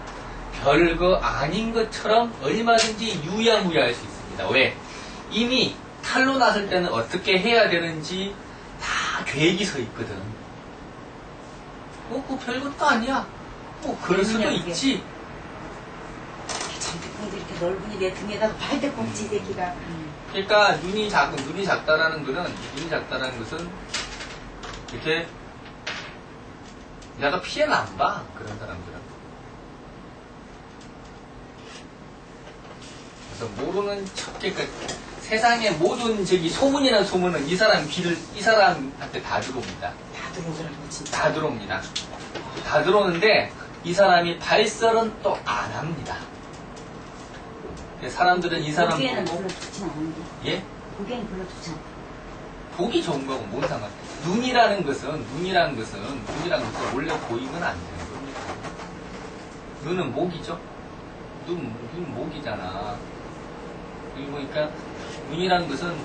별거 아닌 것처럼 얼마든지 유야무야할 수 있습니다. 왜? 이미 탄로났을 때는 어떻게 해야 되는지 다 계획이 서 있거든. 그 별것도 아니야. 그럴 수도 있지. 장대꽁도 이렇게 넓으니 내 등에다가 발대꽁지 이 새끼가. 그러니까 눈이 작다라는 것은 이렇게 내가 피해는 안 봐. 그런 사람들은. 그래서 모르는 척, 그러니까 세상의 모든 소문이라는 소문은 이 사람한테 다 들어옵니다. 다 들어오더라고, 진짜. 다 들어옵니다. 다 들어오는데 이 사람이 발설은 또 안 합니다. 사람들은 이 사람 보기에는 보고 별로 좋진 않은데. 예? 보기에는 별로 좋지 않아. 보기 좋은 거하고 뭔 상관? 눈이라는 것은 원래 보이면 안 되는 겁니다. 눈은 목이죠. 눈 목이잖아. 여기 보니까 눈이라는 것은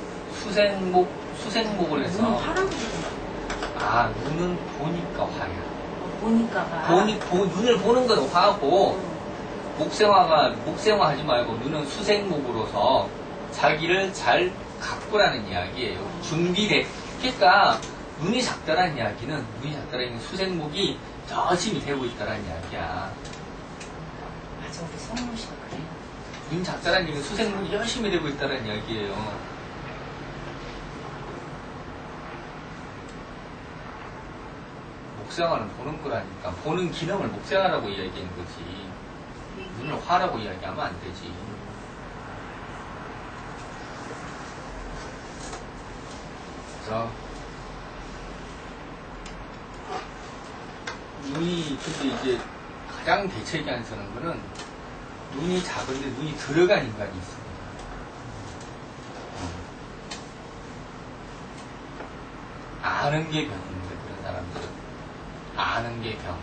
수생목을 해서 눈은 화라고 눈은 보니까 화야. 보니까가. 눈을 보는 건 화고 목생화하지 말고 눈은 수생목으로서 자기를 잘 가꾸라는 이야기예요. 준비돼. 그러니까 눈이 작다라는 이야기는 수생목이 열심히 되고 있다라는 이야기야. 맞아, 우리 성모 씨가 그래요. 눈 작다라는 얘기는 수생목이 열심히 되고 있다라는 이야기예요. 목생화는 보는 거라니까. 보는 기능을 목생화라고 이야기하는 거지. 눈을 화라고 이야기하면 안 되지. 그래서 눈이 근데 이제 가장 대책이 안 서는 거는 눈이 작은데 눈이 들어간 인간이 있습니다. 아는 게 병입니다. 그런 사람들은 아는 게 병.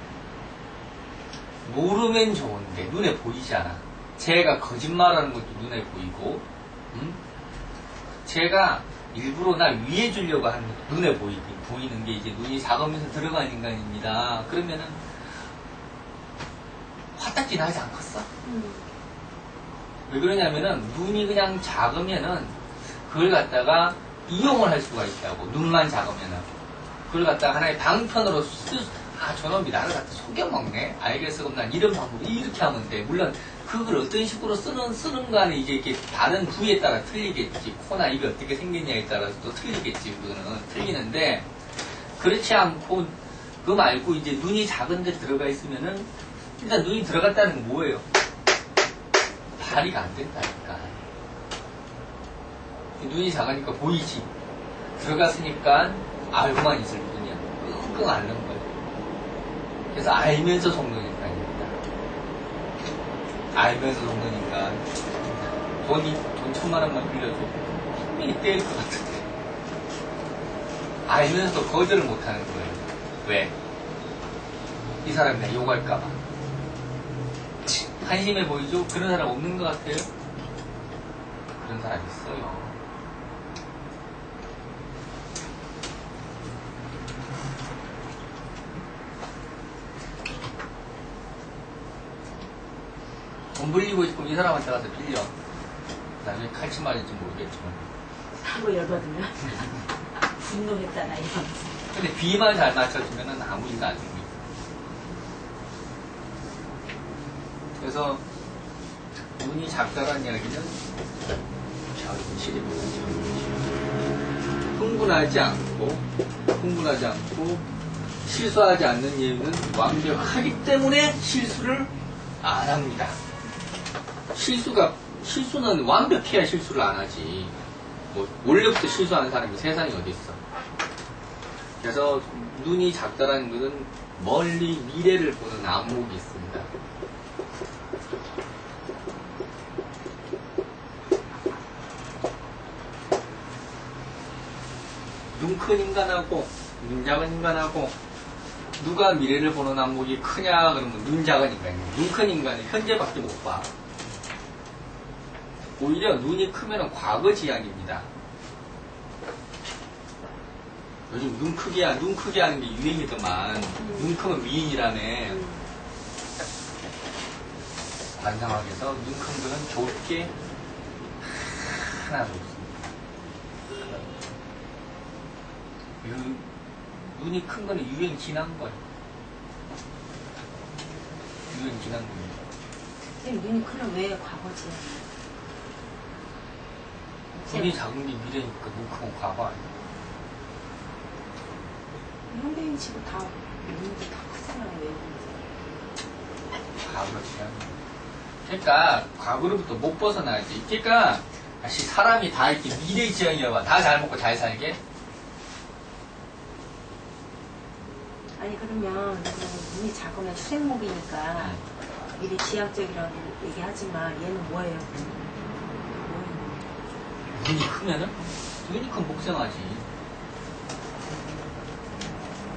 모르면 좋은데 눈에 보이지 않아. 제가 거짓말하는 것도 눈에 보이고, 제가 일부러 날 위해 주려고 하는 것도 눈에 보이는 게 이제 눈이 작으면서 들어간 인간입니다. 그러면은 화딱지 나지 않겠어? 왜 그러냐면은 눈이 그냥 작으면은 그걸 갖다가 이용을 할 수가 있다고. 눈만 작으면은 그걸 갖다가 하나의 방편으로 저놈이 나를 갖다 속여먹네. 알겠어. 그럼 난 이런 방법으로 이렇게 하면 돼. 물론 그걸 어떤 식으로 쓰는 거는 이제 이렇게 다른 부위에 따라 틀리겠지. 코나 입이 어떻게 생겼냐에 따라서 또 틀리겠지. 그거는 틀리는데, 그렇지 않고 그거 말고 이제 눈이 작은 데 들어가 있으면은 일단 눈이 들어갔다는 건 뭐예요? 발휘가 안 된다니까. 눈이 작으니까 보이지. 들어갔으니까 알고만 있을 뿐이야. 끙끙 앓는 거야. 그래서 알면서 속는 인간입니다. 알면서 속는 인간. 돈 1000만원만 빌려줘. 분명히 떼일 것 같은데. 알면서도 거절을 못하는 거예요. 왜? 이 사람이 나 욕할까봐. 한심해 보이죠? 그런 사람 없는 것 같아요? 그런 사람 있어요. 돈 빌리고 싶으면 이 사람한테 가서 빌려. 나중에 칼치 맞을지 모르겠지만. 하고 열받으면 분노했잖아 이러면서. 근데 비만 잘 맞춰주면 아무 일도 안 생깁니다. 그래서 눈이 작다라는 이야기는 현실입니다. 흥분하지 않고 실수하지 않는 이유는 완벽하기 때문에 실수를 안 합니다. 실수는 완벽해야 실수를 안 하지. 뭐 원래부터 실수하는 사람이 세상에 어디 있어. 그래서 눈이 작다라는 것은 멀리 미래를 보는 안목이 있습니다. 눈 큰 인간하고 눈 작은 인간하고 누가 미래를 보는 안목이 크냐 그러면 눈 작은 인간이에요. 눈 큰 인간은 현재밖에 못 봐. 오히려 눈이 크면 과거 지향입니다. 요즘 눈 크게 하는 게 유행이더만. 눈 크면 미인이라며. 관상학에서 눈 큰 거는 좋을 게 하나도 없습니다. 눈이 큰 거는 유행 지난 거예요. 유행 지난 겁니다. 선생님 눈이 크면 왜 과거지? 눈이 작은 게 미래니까 눈 크면 과거 아니야. 현대인 치고 다 눈이 다 크잖아요. 왜 그러지? 과거 지난 거예요. 그러니까 과거로부터 못 벗어나야지. 그러니까 다시 사람이 다 이렇게 미래지향이라고 다 잘 먹고 잘 살게. 아니 그러면 그 눈이 작으면 수생목이니까 미래지향적이라고 얘기하지만 얘는 뭐예요? 눈이 크면은 눈이 큰 목생하지.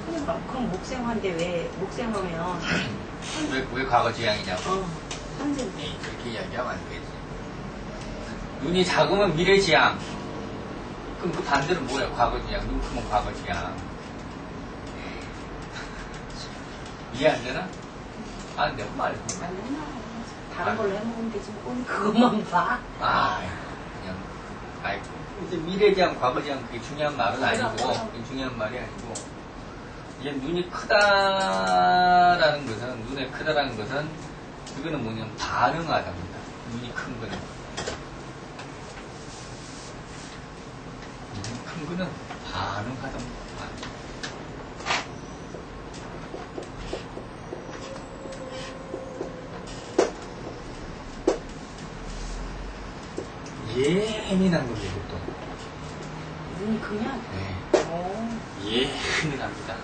그러니까 그럼 목생화인데 왜 목생화면 왜 과거지향이냐고. 선생님 에이, 그렇게 이야기하면 안 되지. 눈이 작으면 미래지향. 그럼 그 반대로 뭐야? 과거지향. 눈 크면 과거지향. 이해 안 되나? 안 되면 말고. 안 된다. 다른 걸로 해먹으면 되지 뭐 그것만 봐. 그냥, 이제 미래지향, 과거지향 그게 중요한 말은 아니고, 그게 중요한 말이 아니고, 이게 눈이 크다라는 것은, 눈에 크다라는 것은, 그거는 뭐냐면 반응하답니다. 눈이 큰 거는. 눈이 큰 거는 반응하답니다. 예민한 거예요, 이것도. 눈이 크면 네. 어. 예민합니다.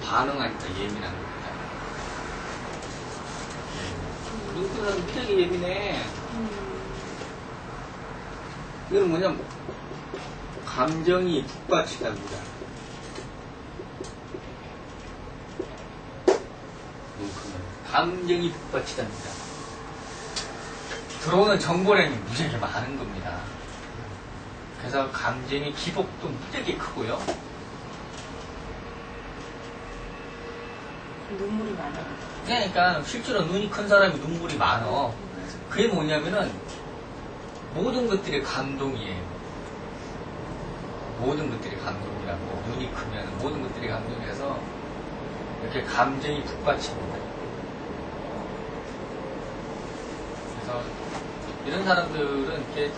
반응하니까 예민한 겁니다. 눈크는 되게 예민해. 이거는 뭐냐면, 감정이 북받치답니다. 눈크는 감정이 북받치답니다. 들어오는 정보량이 무지하게 많은 겁니다. 그래서 감정의 기복도 무지하게 크고요. 눈물이 많아. 그러니까 실제로 눈이 큰 사람이 눈물이 많어. 그게 뭐냐면은 모든 것들이 감동이에요. 모든 것들이 감동이라고. 눈이 크면 모든 것들이 감동이라서 이렇게 감정이 북받칩니다. 그래서 이런 사람들은 이렇게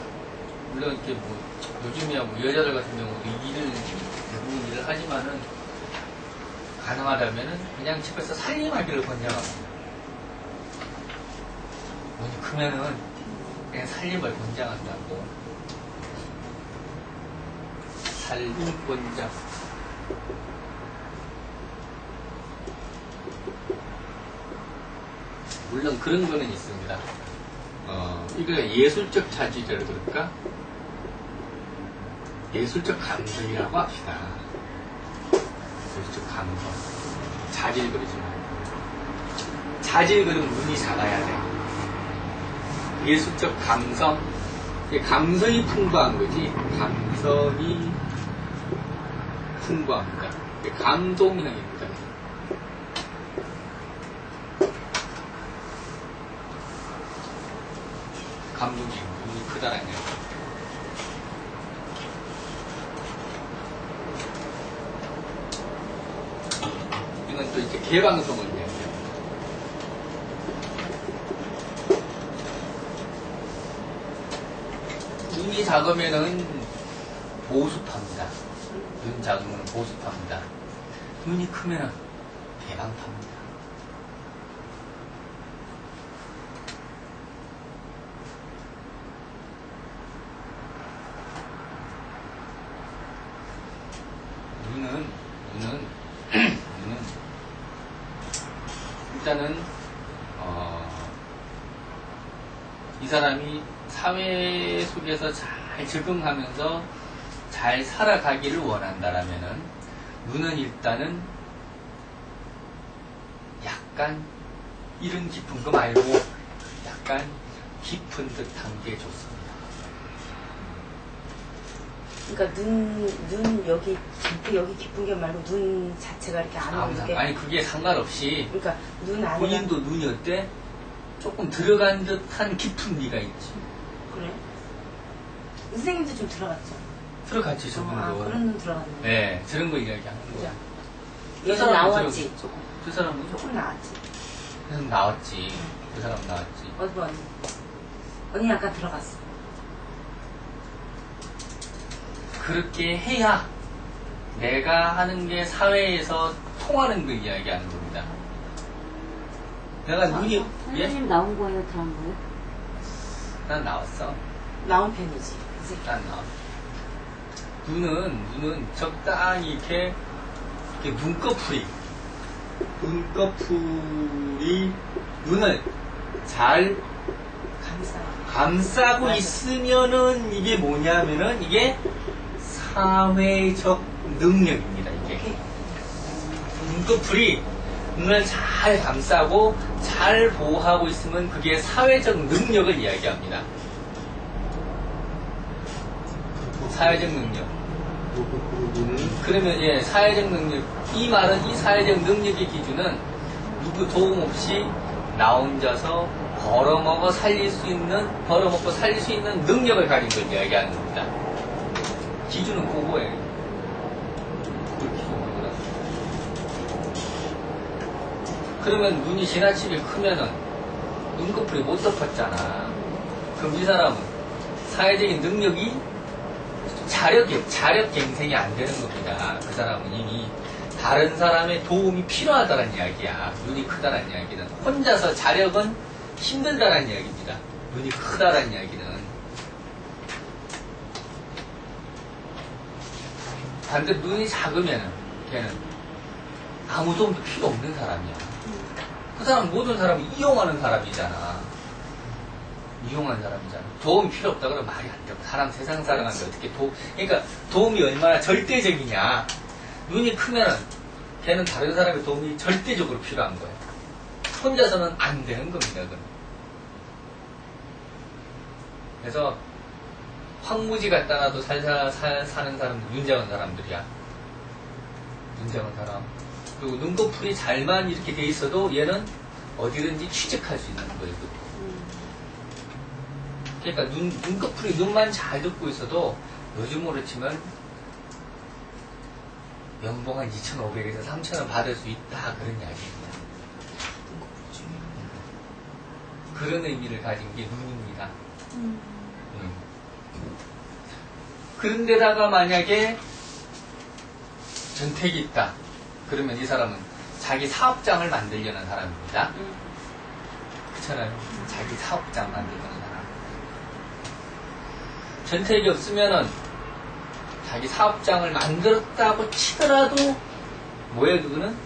물론 이렇게 뭐 요즘이야 뭐 여자들 같은 경우도 대부분 일을 하지만은 가능하다면은 그냥 집에서 살림하기를 권장합니다. 눈이 크면은 그냥 살림을 권장한다고. 살림 권장. 물론 그런 거는 있습니다. 이거 예술적 자질이라고 그럴까? 예술적 감성이라고 합시다. 예술적 감성. 자질 그리지 말고. 자질 그리면 눈이 작아야 돼. 예술적 감성. 감성이 풍부한 거지. 감성이 풍부합니다. 감동형입니다. 감동이 눈이 크다라는 얘기. 이건 또 이제 개방성을 얘기해요. 눈이 작으면은 보습합니다. 눈 작으면 보습합니다. 눈이 크면 개방합니다. 눈은 일단은 이 사람이 사회 속에서 잘 적응하면서 잘 살아가기를 원한다라면은 눈은 일단은 약간 이른 깊은 거 말고 약간 깊은 듯한 게 좋습니다. 그러니까 눈 여기 깊은 게 말고 눈 자체가 이렇게 안 오는 게. 아니 그게 상관없이 그러니까 눈 안에. 본인도 눈이 어때? 조금 들어간 듯한 깊은 미가 있지. 그래? 선생님도 좀 들어갔죠? 들어갔지 저분도. 그런 눈 들어갔네. 네, 저런 거 이야기하는 거야. 얘는 나왔지 조금. 그 사람은 조금 나왔지. 그냥 나왔지. 그 사람 나왔지. 어디 봐 언니. 언니 약간 들어갔어. 그렇게 해야 내가 하는 게 사회에서 통하는 걸 이야기하는 겁니다. 내가 눈이, 예? 선생님 나온 거예요? 들어간 거예요? 난 나왔어. 나온 편이지. 그치? 난 나왔어. 눈은 적당히 이렇게 눈꺼풀이 눈을 잘 감싸고 맞아. 있으면은 이게 뭐냐면은 이게 사회적 능력입니다. 이게 눈꺼풀이 눈을 잘 감싸고 잘 보호하고 있으면 그게 사회적 능력을 이야기합니다. 사회적 능력. 그러면 예, 사회적 능력. 이 말은 이 사회적 능력의 기준은 누구 도움 없이 나 혼자서 벌어먹고 살릴 수 있는 능력을 가진 걸 이야기하는 겁니다. 기준은 그거예요. 그 기준은. 그러면 눈이 지나치게 크면은 눈꺼풀이 못 덮었잖아. 그럼 이 사람은 사회적인 능력이 자력갱생이 안 되는 겁니다. 그 사람은 이미 다른 사람의 도움이 필요하다는 이야기야. 눈이 크다는 이야기는. 혼자서 자력은 힘들다는 이야기입니다. 눈이 크다는 이야기는. 반대로 눈이 작으면은 걔는 아무 도움도 필요 없는 사람이야. 그 사람은 모든 사람을 이용하는 사람이잖아. 이용하는 사람이잖아. 도움이 필요 없다 그러면 말이 안 돼. 사람 세상 살아가는데 어떻게 그러니까 도움이 얼마나 절대적이냐. 눈이 크면은 걔는 다른 사람의 도움이 절대적으로 필요한 거예요. 혼자서는 안 되는 겁니다. 그건. 그래서 황무지 갖다 놔도 사는 사람들 윤장한 사람들이야. 윤장한 사람. 그리고 눈꺼풀이 잘만 이렇게 돼 있어도 얘는 어디든지 취직할 수 있는 거예요. 그러니까 눈꺼풀이 눈만 잘 듣고 있어도 요즘으로 치면 연봉 한 2,500에서 3,000원 받을 수 있다 그런 이야기입니다. 그런 의미를 가진 게 눈입니다. 그런데다가 만약에 전택이 있다. 그러면 이 사람은 자기 사업장을 만들려는 사람입니다. 그렇잖아요. 자기 사업장 만들려는 사람. 전택이 없으면은 자기 사업장을 만들었다고 치더라도 뭐예요 그거는?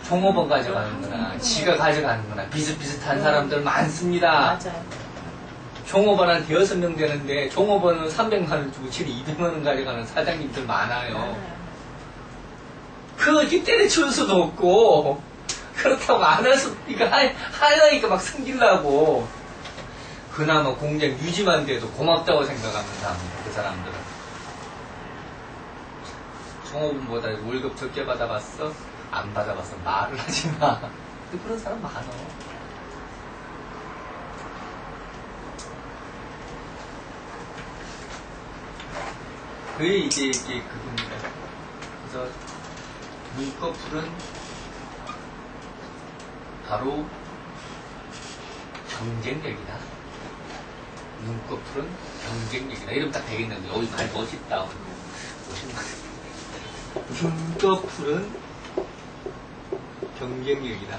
종업원 가져가는 거나 지가 가져가는 거나 비슷비슷한 사람들 많습니다. 맞아요. 종업원 한 6명 되는데 종업원은 300만원 주고 지를 200만원 가져가는 사장님들 많아요. 그거 어디 때려치울 수도 없고 그렇다고 안 할 수, 그러니까 하려니까 막 승질나고 그나마 공장 유지만 돼도 고맙다고 생각하는 사람입니다. 그 사람들은. 종업원보다 월급 적게 받아봤어? 안 받아봤어? 말을 하지 마. 근데 그런 사람 많아. 그게 이게 그겁니다. 그래서 눈꺼풀은 바로 경쟁력이다. 눈꺼풀은 경쟁력이다. 이러면 딱 되겠는데, 어이, 말 멋있다. 눈꺼풀은 경쟁력이다.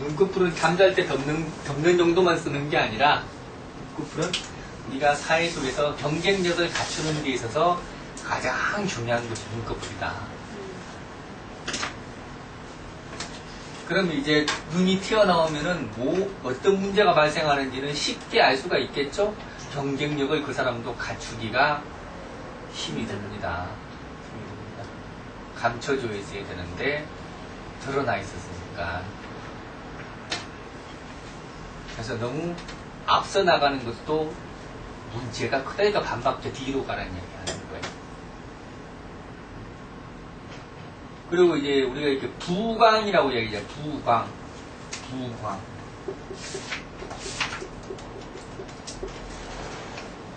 눈꺼풀은 잠잘 때 덮는 정도만 쓰는 게 아니라, 눈꺼풀은 우리가 사회 속에서 경쟁력을 갖추는 데 있어서 가장 중요한 것이 눈꺼풀이다. 그러면 이제 눈이 튀어나오면은 어떤 문제가 발생하는지는 쉽게 알 수가 있겠죠? 경쟁력을 그 사람도 갖추기가 힘이 듭니다. 감춰져 있어야 되는데 드러나 있었으니까. 그래서 너무 앞서 나가는 것도 문제가 크다. 그러니까 반박자 뒤로 가라는 얘기 하는 거예요. 그리고 이제 우리가 이렇게 부광이라고 얘기하죠. 부광.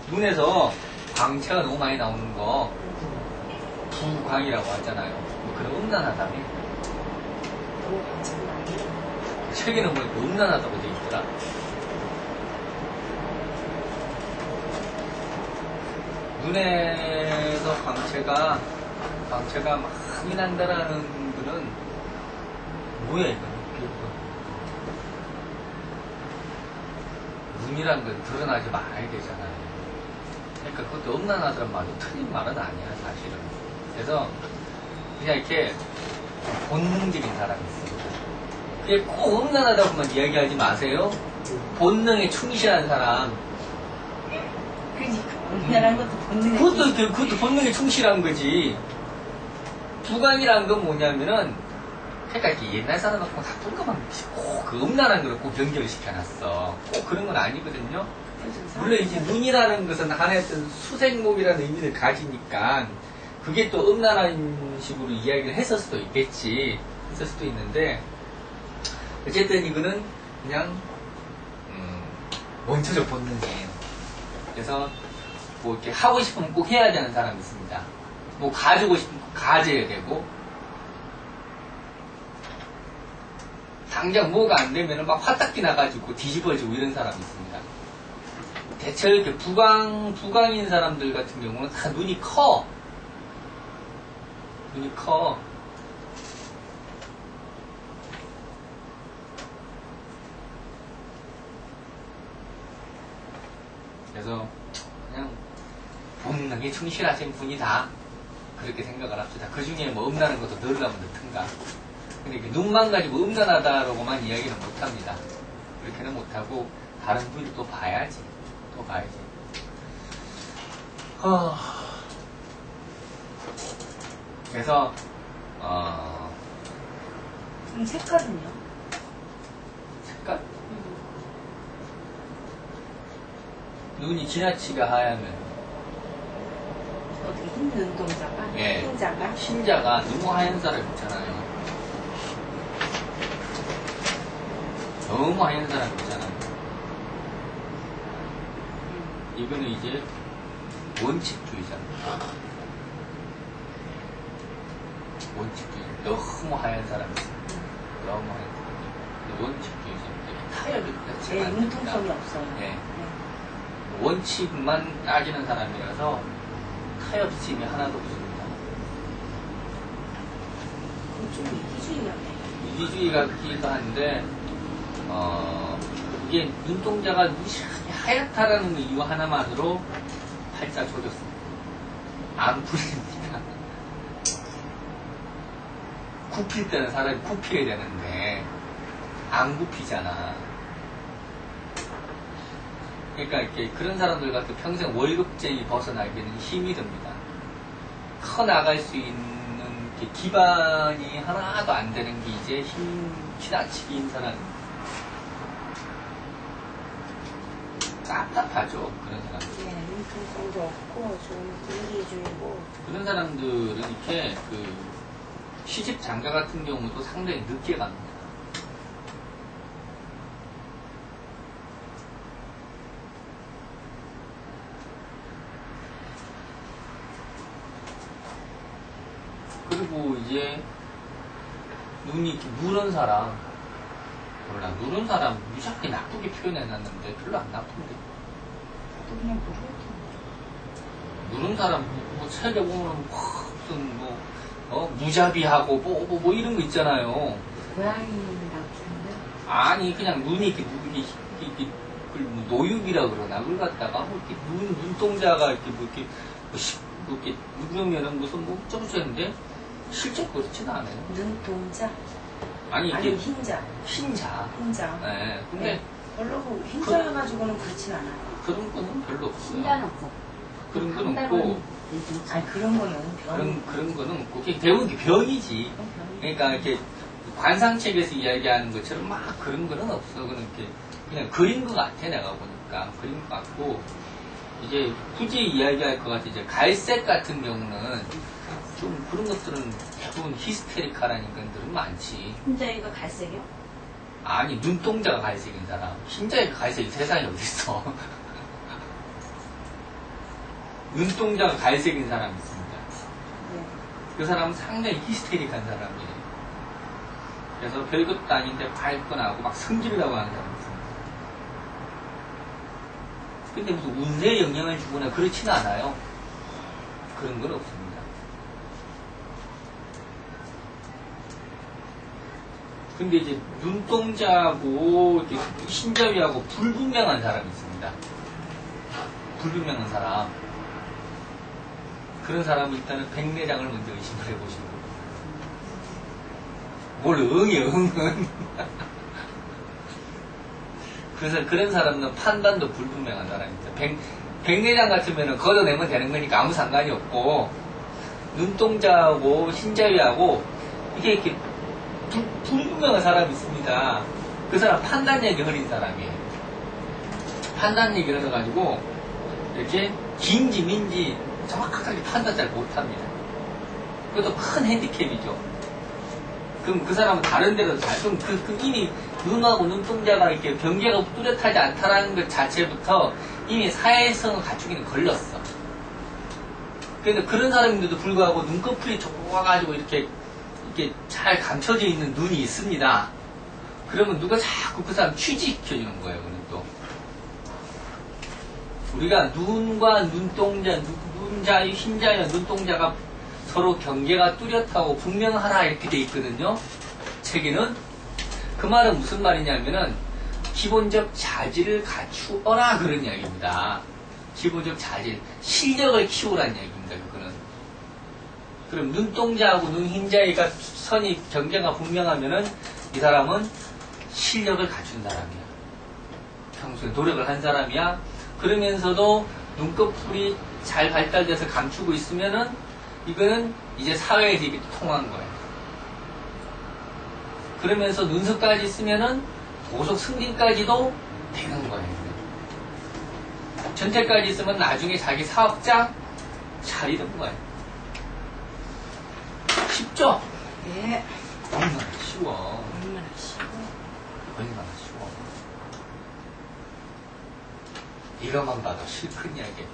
눈에서 광채가 너무 많이 나오는 거 부광이라고 하잖아요. 뭐 그런 음란하다며. 책에는 뭐 음란하다고 돼 있더라. 눈에서 광채가 많이 난다라는 분은 뭐야 이거? 눈이란 건 드러나지 말아야 되잖아요. 그러니까 그것도 음란하다는 말도 틀린 말은 아니야 사실은. 그래서 그냥 이렇게 본능적인 사람이 있습니다. 그게 꼭 음란하다고만 이야기하지 마세요. 본능에 충실한 사람. 그러니까 음란한 것도 본능에 그것도 본능에 충실한 거지. 부관이란 건 뭐냐면은, 그러니까 이렇게 옛날 사람 같은 거 나쁜 것만 꼭 그 음란한 걸 꼭 연결을 시켜놨어. 꼭 그런 건 아니거든요. 물론 이제 눈이라는 것은 하나의 어떤 수생목이라는 의미를 가지니까 그게 또 음란한 식으로 이야기를 했을 수도 있겠지. 했을 수도 있는데 어쨌든 이거는 그냥 원초적 본능이에요. 그래서 뭐 이렇게 하고 싶으면 꼭 해야 되는 사람이 있습니다. 뭐 가지고 싶으면 꼭 가져야 되고 당장 뭐가 안 되면 막 화딱지 나가지고 뒤집어지고 이런 사람이 있습니다. 대체 이렇게 부광인 사람들 같은 경우는 다 눈이 커. 눈이 커. 그래서 그냥 본능에 충실하신 분이다. 그렇게 생각을 합시다. 그 중에 뭐 음란한 것도 넣으려면 넣든가. 근데 눈만 가지고 음란하다라고만 이야기는 못합니다. 그렇게는 못하고 다른 부위를 또 봐야지. 또 봐야지. 그래서 그럼 색깔은요? 색깔? 눈이 지나치게 하얗면 어떻게 흰 눈동자가? 예. 흰자가? 흰자가 너무 하얀 사람 있잖아요. 너무 하얀 사람 있잖아요. 이거는 이제 원칙주의자입니다. 원칙주의. 너무 하얀 사람 있습니다. 너무 하얀 사람. 원칙주의자입니다. 타협이 자체가 네, 안 됩니다. 융통성이 없어요. 네. 원칙만 따지는 사람이라서 타협심이 하나도 없습니다. 그럼 좀 이기주의였네. 이기주의 같기도 한데 이게 눈동자가 무시하게 하얗다라는 이유 하나만으로 팔자 조졌습니다. 안 풀립니다. 굽힐 때는 사람이 굽혀야 되는데 안 굽히잖아. 그러니까 이렇게 그런 사람들 같은 평생 월급쟁이 벗어나기에는 힘이 듭니다. 커 나갈 수 있는 게 기반이 하나도 안 되는 게 이제 지나치긴 사람입니다. 답답하죠, 그런 사람들. 네, 융통성도 없고 좀 이기주의고. 그런 사람들은 이렇게 시집 장가 같은 경우도 상당히 늦게 갑니다. 그리고 이제 눈이 이렇게 누런 사람, 몰라, 누른 사람 무지하게 나쁘게 표현해놨는데 별로 안 나쁜데. 또 그냥 모르겠어. 누른 사람 뭐 책에 보면 무슨 무자비하고 뭐 이런 거 있잖아요. 고양이라고 하는데 아니 그냥 눈이 이렇게 뭐 노육이라 그러나 그걸 갖다가 뭐 이렇게 눈동자가 이렇게 이렇게 누르면은 무슨 뭐 어쩌고저쩌는데 실제 그렇지는 않아요. 눈동자? 아니 아니 이게 흰자. 흰자. 흰자. 네. 근데 네. 별로 흰자여가지고는 그렇진 않아요. 그런 거는 별로 없어요. 신단 없고 그런 건 없고 아니 그런 거는 병. 그런 거는 없고 그게 대부분 이게 병이지. 그러니까 이렇게 관상책에서 이야기하는 것처럼 막 그런 거는 없어. 그는 이렇게 그냥 그린 것 같아 내가 보니까 그린 것 같고 이제 굳이 이야기할 것 같아 이제 갈색 같은 경우는 좀 그런 것들은 대부분 히스테리카라는 건들은 많지. 흰자위가 갈색이요? 아니 눈동자가 갈색인 사람 흰자가 갈색이 세상에 어딨어. 눈동자가 갈색인 사람이 있습니다. 네. 그 사람은 상당히 히스테릭한 사람이에요. 그래서 별것도 아닌데 발끈하고 막 승질나고 하는 사람이 있습니다. 근데 무슨 운세에 영향을 주거나 그렇지는 않아요. 그런 건 없습니다. 근데 이제 눈동자하고 이렇게 신자위하고 불분명한 사람이 있습니다. 불분명한 사람. 그런 사람은 일단은 백내장을 먼저 의심을 해보시는 거예요. 뭘 응이 응은. 그래서 그런 사람은 판단도 불분명한 사람입니다. 백내장 같으면 걷어내면 되는 거니까 아무 상관이 없고, 눈동자하고 신자위하고 이렇게 불분명한 사람이 있습니다. 그 사람 판단력이 흐린 사람이에요. 판단력이 흐려가지고 이렇게 긴지 민지 정확하게 판단 잘 못합니다. 그것도 큰 핸디캡이죠. 그럼 그 사람은 다른 데로 그럼 이미 눈하고 눈동자가 이렇게 경계가 뚜렷하지 않다라는 것 자체부터 이미 사회성을 갖추기는 걸렸어. 근데 그런 사람인데도 불구하고 눈꺼풀이 좋아가지고 이렇게 잘 감춰져 있는 눈이 있습니다. 그러면 누가 자꾸 그 사람 취직시켜주는 거예요, 그는 또. 우리가 눈과 눈동자, 눈자유, 흰자유, 눈동자가 서로 경계가 뚜렷하고 분명하라 이렇게 돼 있거든요. 책에는. 그 말은 무슨 말이냐면은 기본적 자질을 갖추어라 그런 이야기입니다. 기본적 자질, 실력을 키우라는 이야기입니다. 그거는. 그럼 눈동자하고 눈 흰자위가 선이 경계가 분명하면은 이 사람은 실력을 갖춘 사람이야. 평소에 노력을 한 사람이야. 그러면서도 눈꺼풀이 잘 발달돼서 감추고 있으면은 이거는 이제 사회에서 이게 통한 거예요. 그러면서 눈썹까지 있으면은 보석 승진까지도 되는 거예요. 전태까지 있으면 나중에 자기 사업장 차리는 거예요. 쉽죠? 예. 얼마나 쉬워. 얼마나 쉬워. 얼마나 쉬워. 이것만 봐도 실컷 이야기.